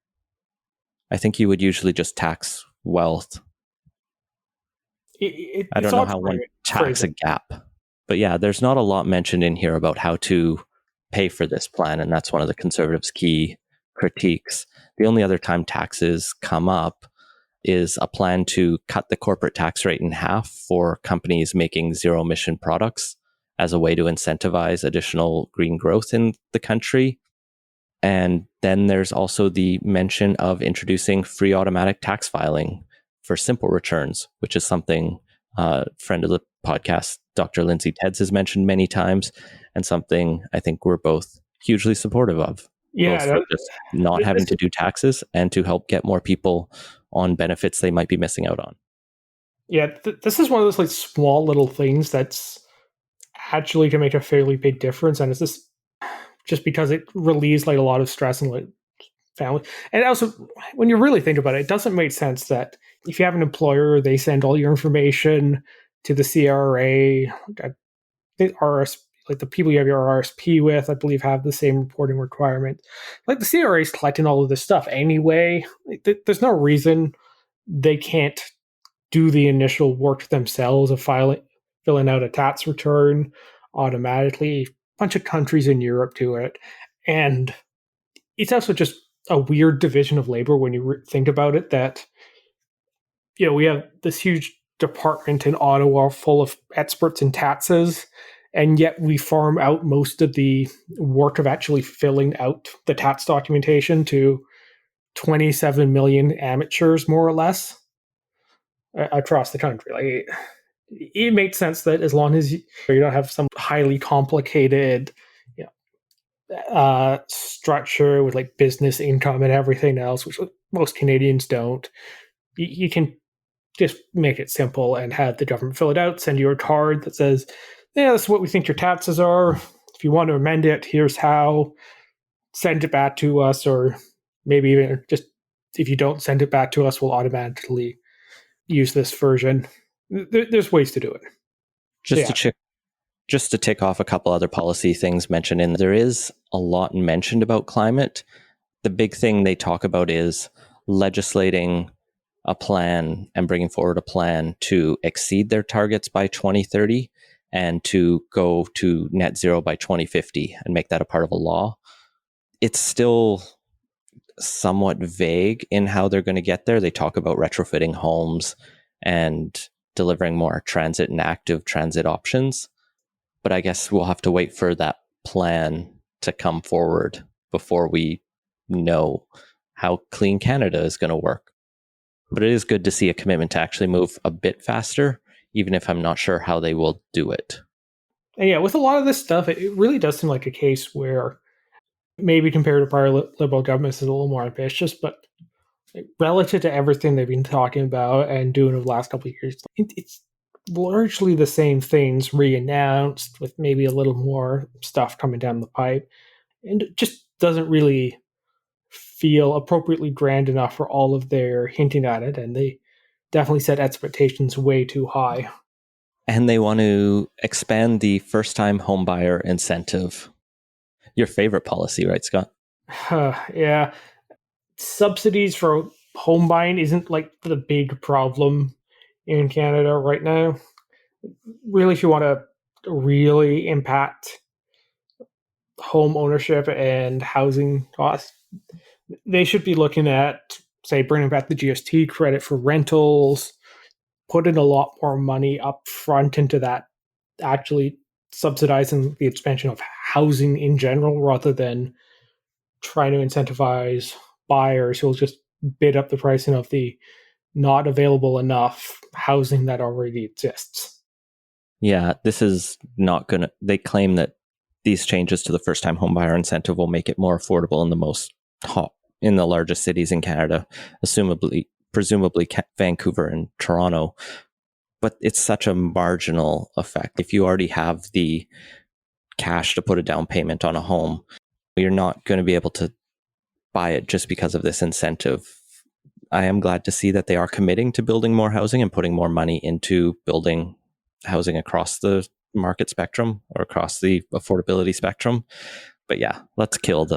I think you would usually just tax wealth. I don't know how one tax a gap. But yeah, there's not a lot mentioned in here about how to pay for this plan, and that's one of the Conservatives' key critiques. The only other time taxes come up is a plan to cut the corporate tax rate in half for companies making zero-emission products, as a way to incentivize additional green growth in the country. And then there's also the mention of introducing free automatic tax filing for simple returns, which is something a friend of the podcast, Dr. Lindsay Tedds, has mentioned many times, and something I think we're both hugely supportive of. Yeah, Both for just not having to do taxes and to help get more people on benefits they might be missing out on. Yeah, this is one of those like small little things that's actually can make a fairly big difference, and it's just because it relieves like a lot of stress and like family. And also, when you really think about it, it doesn't make sense that if you have an employer, they send all your information to the CRA. I think RS, like the people you have your RSP with, I believe, have the same reporting requirement. Like the CRA is collecting all of this stuff anyway. Like, there's no reason they can't do the initial work themselves of filling out a tax return automatically. A bunch of countries in Europe do it, and it's also just a weird division of labor when you think about it. That we have this huge department in Ottawa full of experts in taxes, and yet we farm out most of the work of actually filling out the tax documentation to 27 million amateurs, more or less, across the country. Like, it makes sense that as long as you don't have some highly complicated structure with like business income and everything else, which most Canadians don't, you can just make it simple and have the government fill it out, send you a card that says, yeah, this is what we think your taxes are. If you want to amend it, here's how. Send it back to us, or maybe even just if you don't send it back to us, we'll automatically use this version. There's ways to do it. Just to tick off a couple other policy things mentioned in there is a lot mentioned about climate. The big thing they talk about is legislating a plan and bringing forward a plan to exceed their targets by 2030 and to go to net zero by 2050 and make that a part of a law. It's still somewhat vague in how they're going to get there. They talk about retrofitting homes and delivering more transit and active transit options. But I guess we'll have to wait for that plan to come forward before we know how Clean Canada is going to work. But it is good to see a commitment to actually move a bit faster, even if I'm not sure how they will do it. And yeah, with a lot of this stuff, it really does seem like a case where maybe compared to prior Liberal governments, is a little more ambitious, but relative to everything they've been talking about and doing over the last couple of years, it's largely the same things re-announced with maybe a little more stuff coming down the pipe, and it just doesn't really feel appropriately grand enough for all of their hinting at it, and they definitely set expectations way too high. And they want to expand the first-time homebuyer incentive. Your favorite policy, right, Scott? Yeah. Subsidies for home buying isn't like the big problem in Canada right now. Really, if you want to really impact home ownership and housing costs, they should be looking at, say, bringing back the GST credit for rentals, putting a lot more money up front into that, actually subsidizing the expansion of housing in general rather than trying to incentivize buyers who'll just bid up the pricing of the not available enough housing that already exists. Yeah, this is not going to... They claim that these changes to the first-time homebuyer incentive will make it more affordable in the largest cities in Canada, presumably Vancouver and Toronto. But it's such a marginal effect. If you already have the cash to put a down payment on a home, you're not going to be able to buy it just because of this incentive. I am glad to see that they are committing to building more housing and putting more money into building housing across the market spectrum or across the affordability spectrum. But yeah, let's kill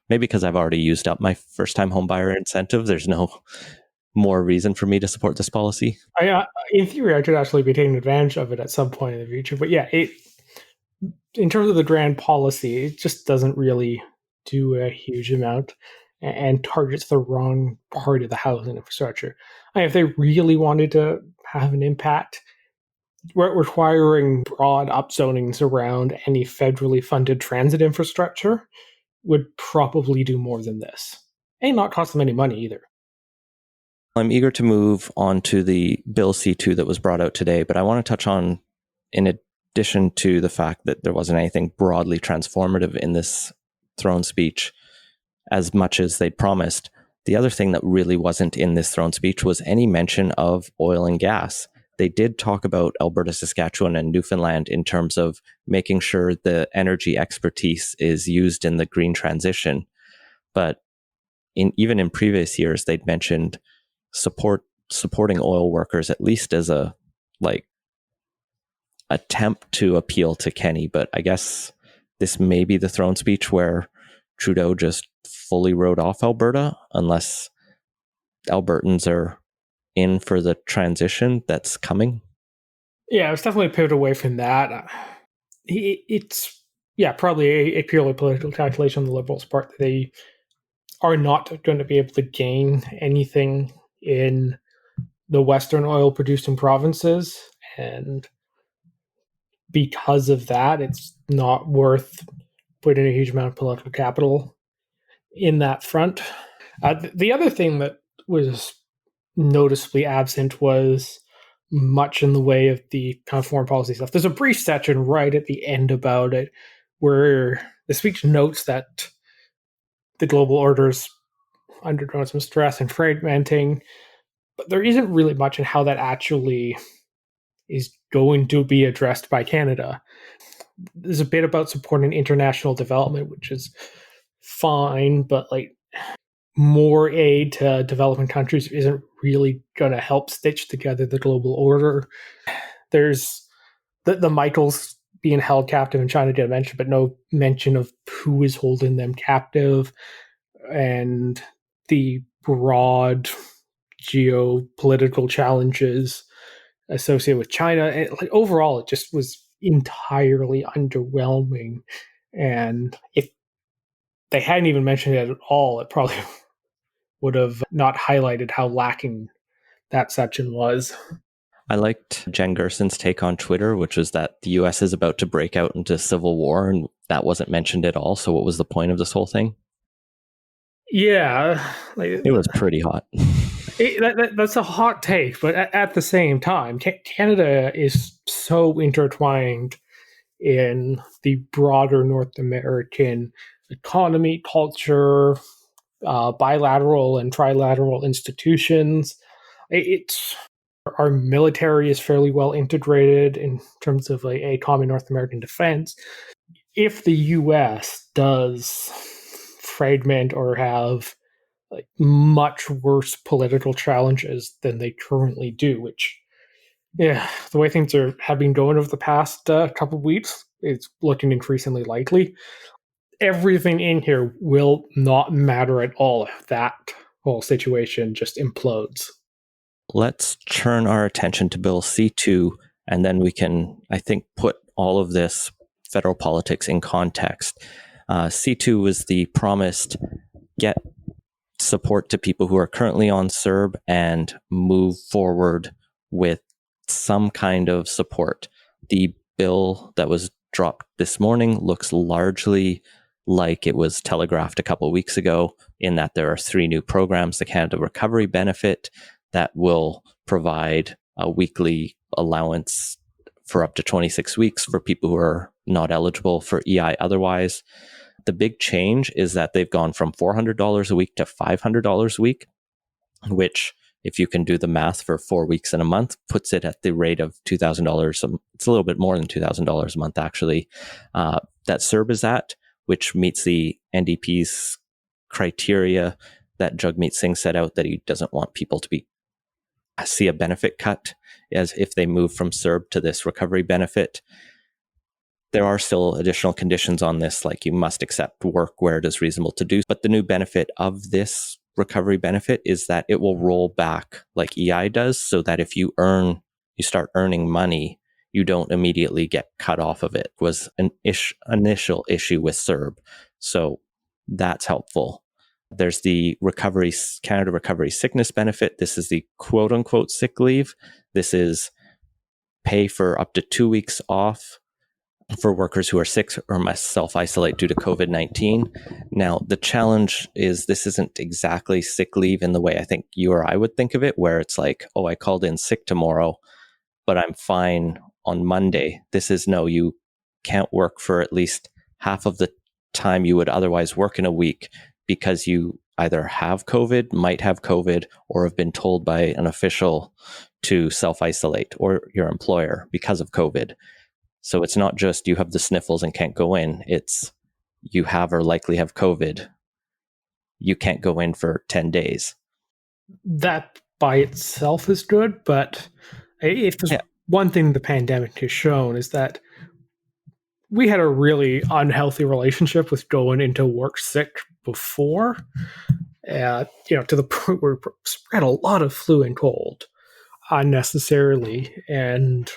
maybe because I've already used up my first-time homebuyer incentive, there's no more reason for me to support this policy. In theory, I could actually be taking advantage of it at some point in the future. But yeah, in terms of the grand policy, it just doesn't really do a huge amount and targets the wrong part of the housing infrastructure. If they really wanted to have an impact, requiring broad upzonings around any federally funded transit infrastructure would probably do more than this. And not cost them any money either. I'm eager to move on to the Bill C2 that was brought out today, but I want to touch on, in addition to the fact that there wasn't anything broadly transformative in this throne speech, as much as they'd promised, the other thing that really wasn't in this throne speech was any mention of oil and gas. They did talk about Alberta, Saskatchewan, and Newfoundland in terms of making sure the energy expertise is used in the green transition. But even in previous years, they'd mentioned supporting oil workers, at least as a attempt to appeal to Kenny. But I guess this may be the throne speech where Trudeau just fully wrote off Alberta, unless Albertans are in for the transition that's coming. Yeah, it's definitely a pivot away from that. It's probably a purely political calculation on the Liberals' part. They are not going to be able to gain anything in the Western oil producing provinces, and because of that, it's not worth putting a huge amount of political capital in that front. The other thing that was noticeably absent was much in the way of the kind of foreign policy stuff. There's a brief section right at the end about it where the speech notes that the global order's undergone some stress and fragmenting, but there isn't really much in how that actually is going to be addressed by Canada. There's a bit about supporting international development, which is fine, but more aid to developing countries isn't really going to help stitch together the global order. There's the Michaels being held captive in China, did mention, but no mention of who is holding them captive, and the broad geopolitical challenges associated with China. And overall, it just was entirely underwhelming. And if they hadn't even mentioned it at all, it probably would have not highlighted how lacking that section was. I liked Jen Gerson's take on Twitter, which was that the US is about to break out into civil war, and that wasn't mentioned at all. So what was the point of this whole thing? Yeah. It was pretty hot. That's a hot take, but at the same time, Canada is so intertwined in the broader North American economy, culture, bilateral and trilateral institutions. Our military is fairly well integrated in terms of a common North American defense. If the U.S. does fragment or have much worse political challenges than they currently do, which, the way things have been going over the past couple of weeks, it's looking increasingly likely. Everything in here will not matter at all if that whole situation just implodes. Let's turn our attention to Bill C2, and then we can, I think, put all of this federal politics in context. C2 was the promised get support to people who are currently on CERB and move forward with some kind of support. The bill that was dropped this morning looks largely like it was telegraphed a couple of weeks ago, in that there are 3 new programs: the Canada Recovery Benefit that will provide a weekly allowance for up to 26 weeks for people who are not eligible for EI otherwise. The big change is that they've gone from $400 a week to $500 a week, which, if you can do the math for 4 weeks in a month, puts it at the rate of $2,000. It's a little bit more than $2,000 a month, actually, that CERB is at, which meets the NDP's criteria that Jagmeet Singh set out, that he doesn't want people to see a benefit cut as if they move from CERB to this recovery benefit. There are still additional conditions on this, like you must accept work where it is reasonable to do. But the new benefit of this recovery benefit is that it will roll back like EI does, so that if you start earning money, you don't immediately get cut off of it. It was an initial issue with CERB. So that's helpful. There's the Canada Recovery Sickness Benefit. This is the quote unquote sick leave. This is pay for up to 2 weeks off for workers who are sick or must self-isolate due to COVID-19. Now, the challenge is this isn't exactly sick leave in the way I think you or I would think of it, where it's like, oh, I called in sick tomorrow, but I'm fine on Monday. This is no, you can't work for at least half of the time you would otherwise work in a week because you either have COVID, might have COVID, or have been told by an official to self-isolate, or your employer because of COVID. So it's not just you have the sniffles and can't go in. It's you have or likely have COVID. You can't go in for 10 days. That by itself is good, but if there's one thing the pandemic has shown is that we had a really unhealthy relationship with going into work sick before, to the point where we spread a lot of flu and cold unnecessarily, and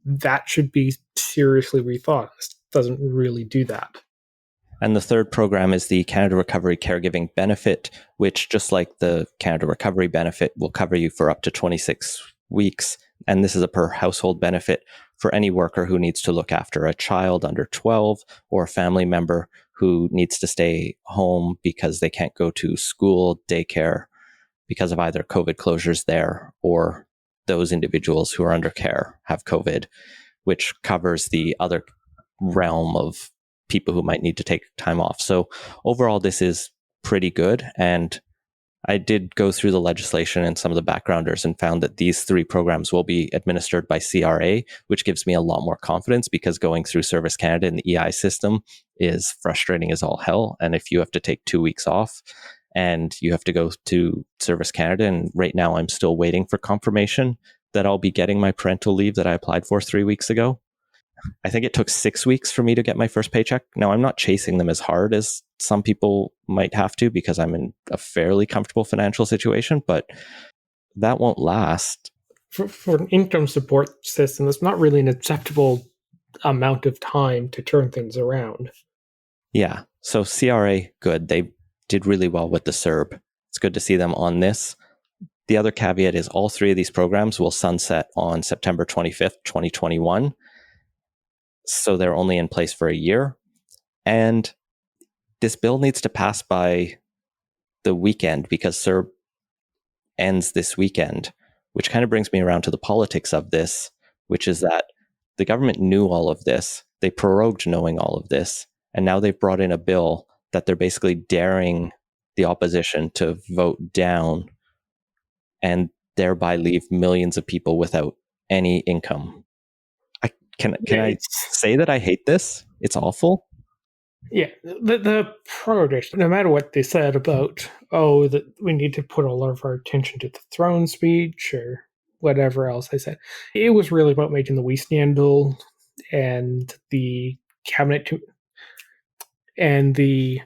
that should be seriously rethought. This doesn't really do that. And the third program is the Canada Recovery Caregiving Benefit, which, just like the Canada Recovery Benefit, will cover you for up to 26 weeks. And this is a per household benefit for any worker who needs to look after a child under 12 or a family member who needs to stay home because they can't go to school, daycare, because of either COVID closures there, or those individuals who are under care have COVID, which covers the other realm of people who might need to take time off. So overall, this is pretty good. And I did go through the legislation and some of the backgrounders and found that these three programs will be administered by CRA, which gives me a lot more confidence, because going through Service Canada and the EI system is frustrating as all hell. And if you have to take 2 weeks off and you have to go to Service Canada, and right now I'm still waiting for confirmation that I'll be getting my parental leave that I applied for 3 weeks ago. I think it took 6 weeks for me to get my first paycheck. Now, I'm not chasing them as hard as some people might have to because I'm in a fairly comfortable financial situation, but that won't last. For an income support system, that's not really an acceptable amount of time to turn things around. Yeah. So CRA, good. They did really well with the CERB. It's good to see them on this. The other caveat is all three of these programs will sunset on September 25th, 2021. So they're only in place for a year. And this bill needs to pass by the weekend because CERB ends this weekend, which kind of brings me around to the politics of this, which is that the government knew all of this. They prorogued knowing all of this. And now they've brought in a bill that they're basically daring the opposition to vote down and thereby leave millions of people without any income. Can I say that I hate this? It's awful. Yeah, the protest, no matter what they said about, that we need to put a lot of our attention to the throne speech or whatever else they said, it was really about making the Wee scandal and the cabinet and the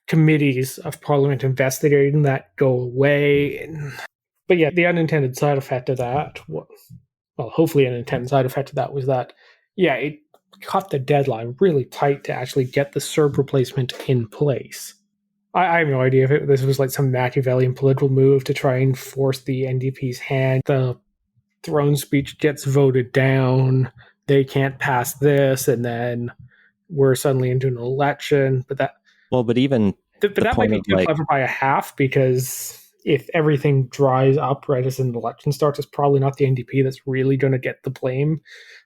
committees of Parliament investigating that go away. But yeah, the unintended side effect of that, hopefully an intended side effect of that was that, it cut the deadline really tight to actually get the CERB replacement in place. I have no idea if this was like some Machiavellian political move to try and force the NDP's hand. The throne speech gets voted down, they can't pass this, and then we're suddenly into an election. But that might be too clever by a half, because if everything dries up right as an election starts, it's probably not the NDP that's really going to get the blame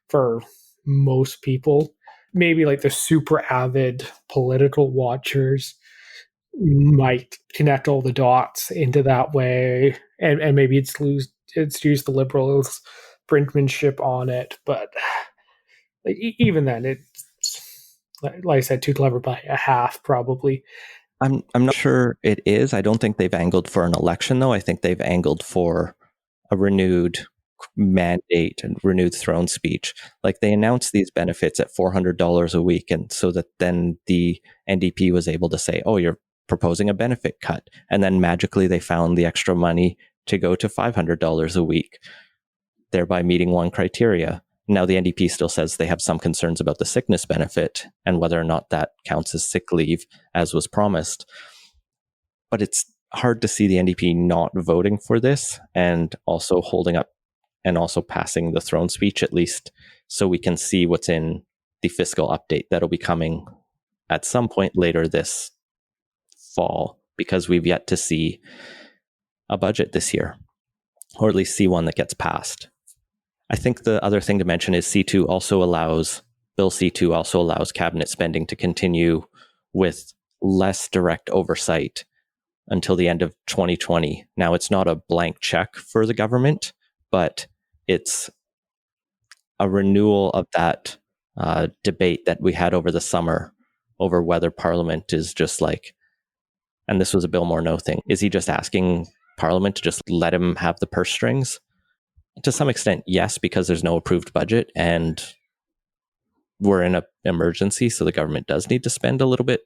for most people. Maybe like the super avid political watchers might connect all the dots into that way, and maybe it's used the Liberals' brinkmanship on it. But even then, it's like I said, too clever by a half, probably. I'm not sure it is. I don't think they've angled for an election, though. I think they've angled for a renewed mandate and renewed throne speech. Like, they announced these benefits at $400 a week, and so that then the NDP was able to say, oh, you're proposing a benefit cut. And then magically they found the extra money to go to $500 a week, thereby meeting one criteria. Now, the NDP still says they have some concerns about the sickness benefit and whether or not that counts as sick leave, as was promised. But it's hard to see the NDP not voting for this and also holding up and also passing the throne speech, at least so we can see what's in the fiscal update that'll be coming at some point later this fall, because we've yet to see a budget this year, or at least see one that gets passed. I think the other thing to mention is Bill C2 also allows cabinet spending to continue with less direct oversight until the end of 2020. Now, it's not a blank check for the government, but it's a renewal of that debate that we had over the summer over whether Parliament is just like, and this was a Bill Morneau thing, is he just asking Parliament to just let him have the purse strings? To some extent, yes, because there's no approved budget and we're in an emergency, so the government does need to spend a little bit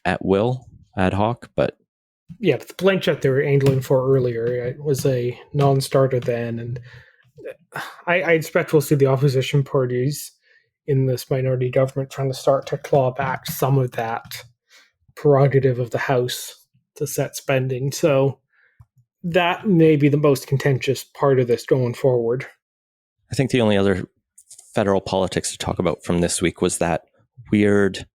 at will, ad hoc, but yeah, the blank check they were angling for earlier, it was a non-starter then, and I expect we'll see the opposition parties in this minority government trying to start to claw back some of that prerogative of the House to set spending. So that may be the most contentious part of this going forward. I think the only other federal politics to talk about from this week was that weird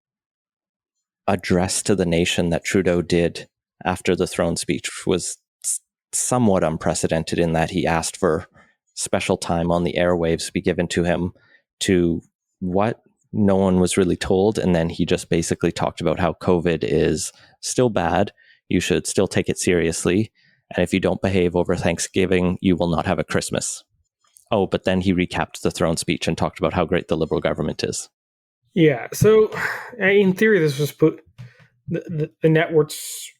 address to the nation that Trudeau did after the throne speech, which was somewhat unprecedented in that he asked for special time on the airwaves to be given to him to what no one was really told. And then he just basically talked about how COVID is still bad. You should still take it seriously. And if you don't behave over Thanksgiving, you will not have a Christmas. Oh, but then he recapped the throne speech and talked about how great the Liberal government is. Yeah, so in theory, this was the networks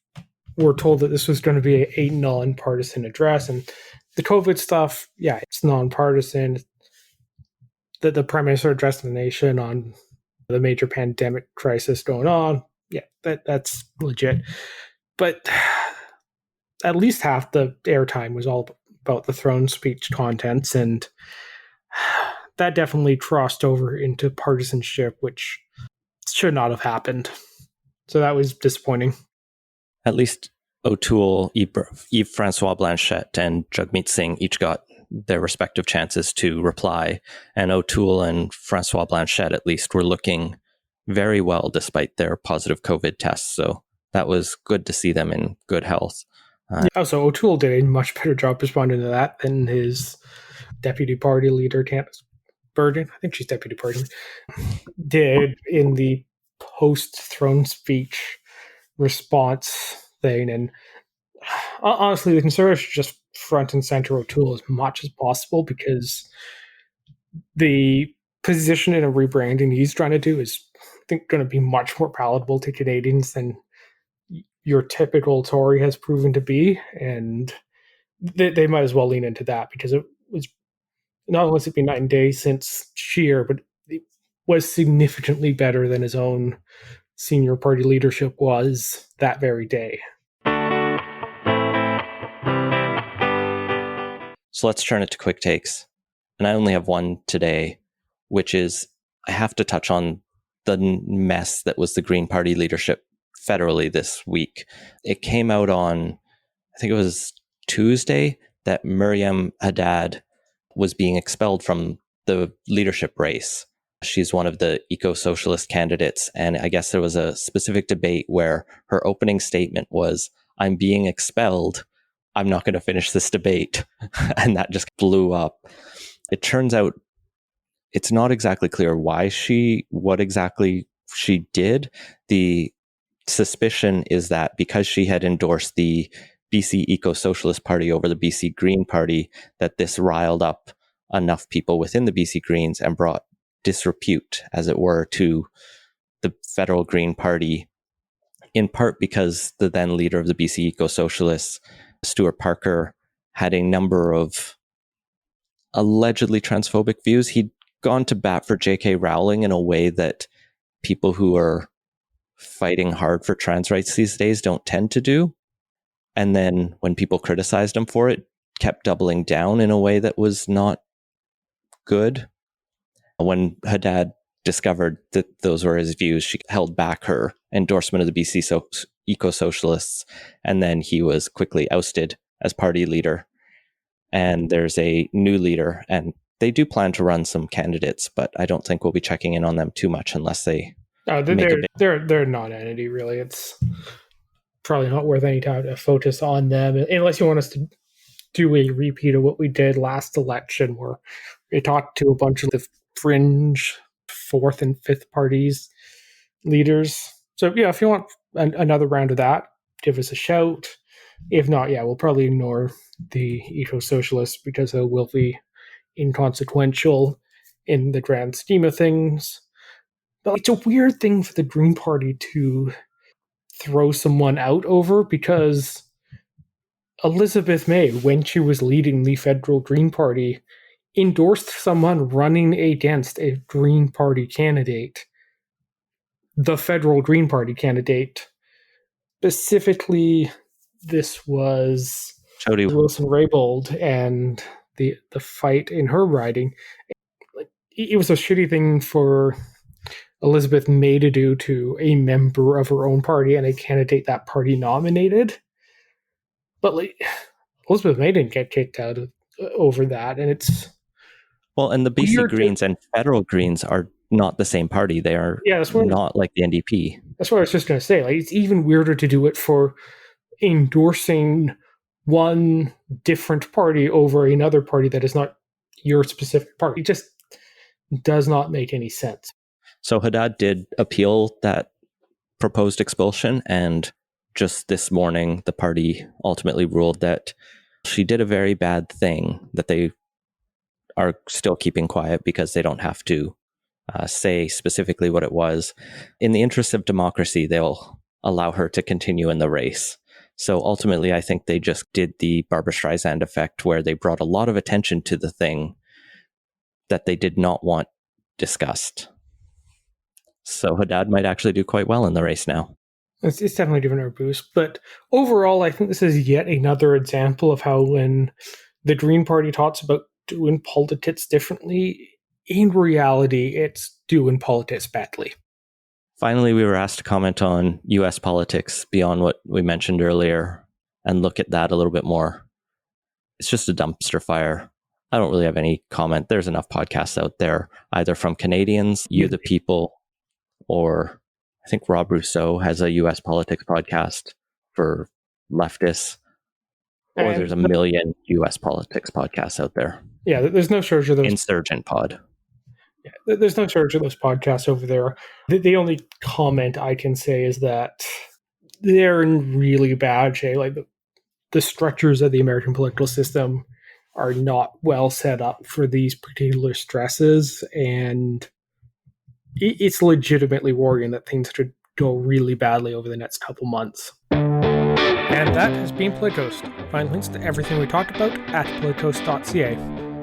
were told that this was going to be a nonpartisan address, and the COVID stuff, yeah, it's nonpartisan. The Prime Minister addressed the nation on the major pandemic crisis going on. Yeah, that's legit. But at least half the airtime was all about the throne speech contents, and that definitely crossed over into partisanship, which should not have happened. So that was disappointing. At least O'Toole, Yves-Francois Blanchette, and Jagmeet Singh each got their respective chances to reply. And O'Toole and Francois Blanchette, at least, were looking very well despite their positive COVID tests. So that was good to see them in good health. So O'Toole did a much better job responding to that than his deputy party leader, Candace Bergen, I think she's deputy party, did in the post-throne speech response thing. And honestly, the Conservatives should just front and center O'Toole as much as possible, because the position and a rebranding he's trying to do is, I think, going to be much more palatable to Canadians than your typical Tory has proven to be. And they might as well lean into that, because it was not only has it been night and day since Scheer, but it was significantly better than his own senior party leadership was that very day. So let's turn it to quick takes. And I only have one today, which is I have to touch on the mess that was the Green Party leadership federally this week. It came out on, I think it was Tuesday, that Miriam Haddad was being expelled from the leadership race. She's one of the eco-socialist candidates. And I guess there was a specific debate where her opening statement was, "I'm being expelled. I'm not going to finish this debate." And that just blew up. It turns out it's not exactly clear what exactly she did. The suspicion is that because she had endorsed the BC Eco-Socialist Party over the BC Green Party, that this riled up enough people within the BC Greens and brought disrepute, as it were, to the federal Green Party, in part because the then leader of the BC Eco-Socialists, Stuart Parker, had a number of allegedly transphobic views. He'd gone to bat for J.K. Rowling in a way that people who are fighting hard for trans rights these days don't tend to do. And then when people criticized him for it, kept doubling down in a way that was not good. When Haddad discovered that those were his views, she held back her endorsement of the BC Eco-Socialists, and then he was quickly ousted as party leader. and there's a new leader, and they do plan to run some candidates, but I don't think we'll be checking in on them too much unless they make a big... They're non-entity, really. It's probably not worth any time to focus on them unless you want us to do a repeat of what we did last election, where we talked to a bunch of the fringe fourth and fifth parties leaders. So yeah, if you want another round of that, give us a shout. If not, yeah, we'll probably ignore the eco-socialists because they will be inconsequential in the grand scheme of things. But it's a weird thing for the Green Party to throw someone out over, because Elizabeth May, when she was leading the federal Green Party, endorsed someone running against a Green Party candidate, the federal Green Party candidate. Specifically, this was Jody Wilson-Raybould and the fight in her riding. Like, it was a shitty thing for Elizabeth May to do to a member of her own party and a candidate that party nominated. But like, Elizabeth May didn't get kicked out over that, and it's... Well, and the BC Greens and federal Greens are not the same party. They are not like the NDP. That's what I was just going to say. Like, it's even weirder to do it for endorsing one different party over another party that is not your specific party. It just does not make any sense. So Haddad did appeal that proposed expulsion, and just this morning, the party ultimately ruled that she did a very bad thing, that they are still keeping quiet because they don't have to say specifically what it was. In the interest of democracy, they'll allow her to continue in the race. So ultimately, I think they just did the Barbra Streisand effect, where they brought a lot of attention to the thing that they did not want discussed. So Haddad might actually do quite well in the race now. It's definitely given her a boost. But overall, I think this is yet another example of how when the Green Party talks about doing politics differently, in reality, it's doing politics badly. Finally, we were asked to comment on US politics beyond what we mentioned earlier and look at that a little bit more. It's just a dumpster fire. I don't really have any comment. There's enough podcasts out there, either from Canadians, You the People, or I think Rob Rousseau has a US politics podcast for leftists, or there's a million US politics podcasts out there. Yeah, there's no shortage of those. Insurgent Pod. Yeah, there's no shortage of those podcasts over there. The only comment I can say is that they're in really bad shape. Like the structures of the American political system are not well set up for these particular stresses, and it's legitimately worrying that things could go really badly over the next couple months. And that has been Politicoast. Find links to everything we talked about at politicoast.ca.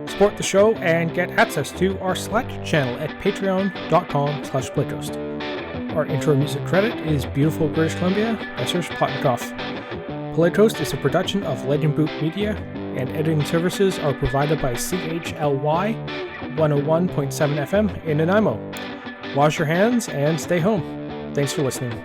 Support the show and get access to our Slack channel at patreon.com/Politicoast. Our intro music credit is Beautiful British Columbia by Serge Plotnikov. Politicoast is a production of Legend Boot Media, and editing services are provided by CHLY 101.7 FM in Nanaimo. Wash your hands and stay home. Thanks for listening.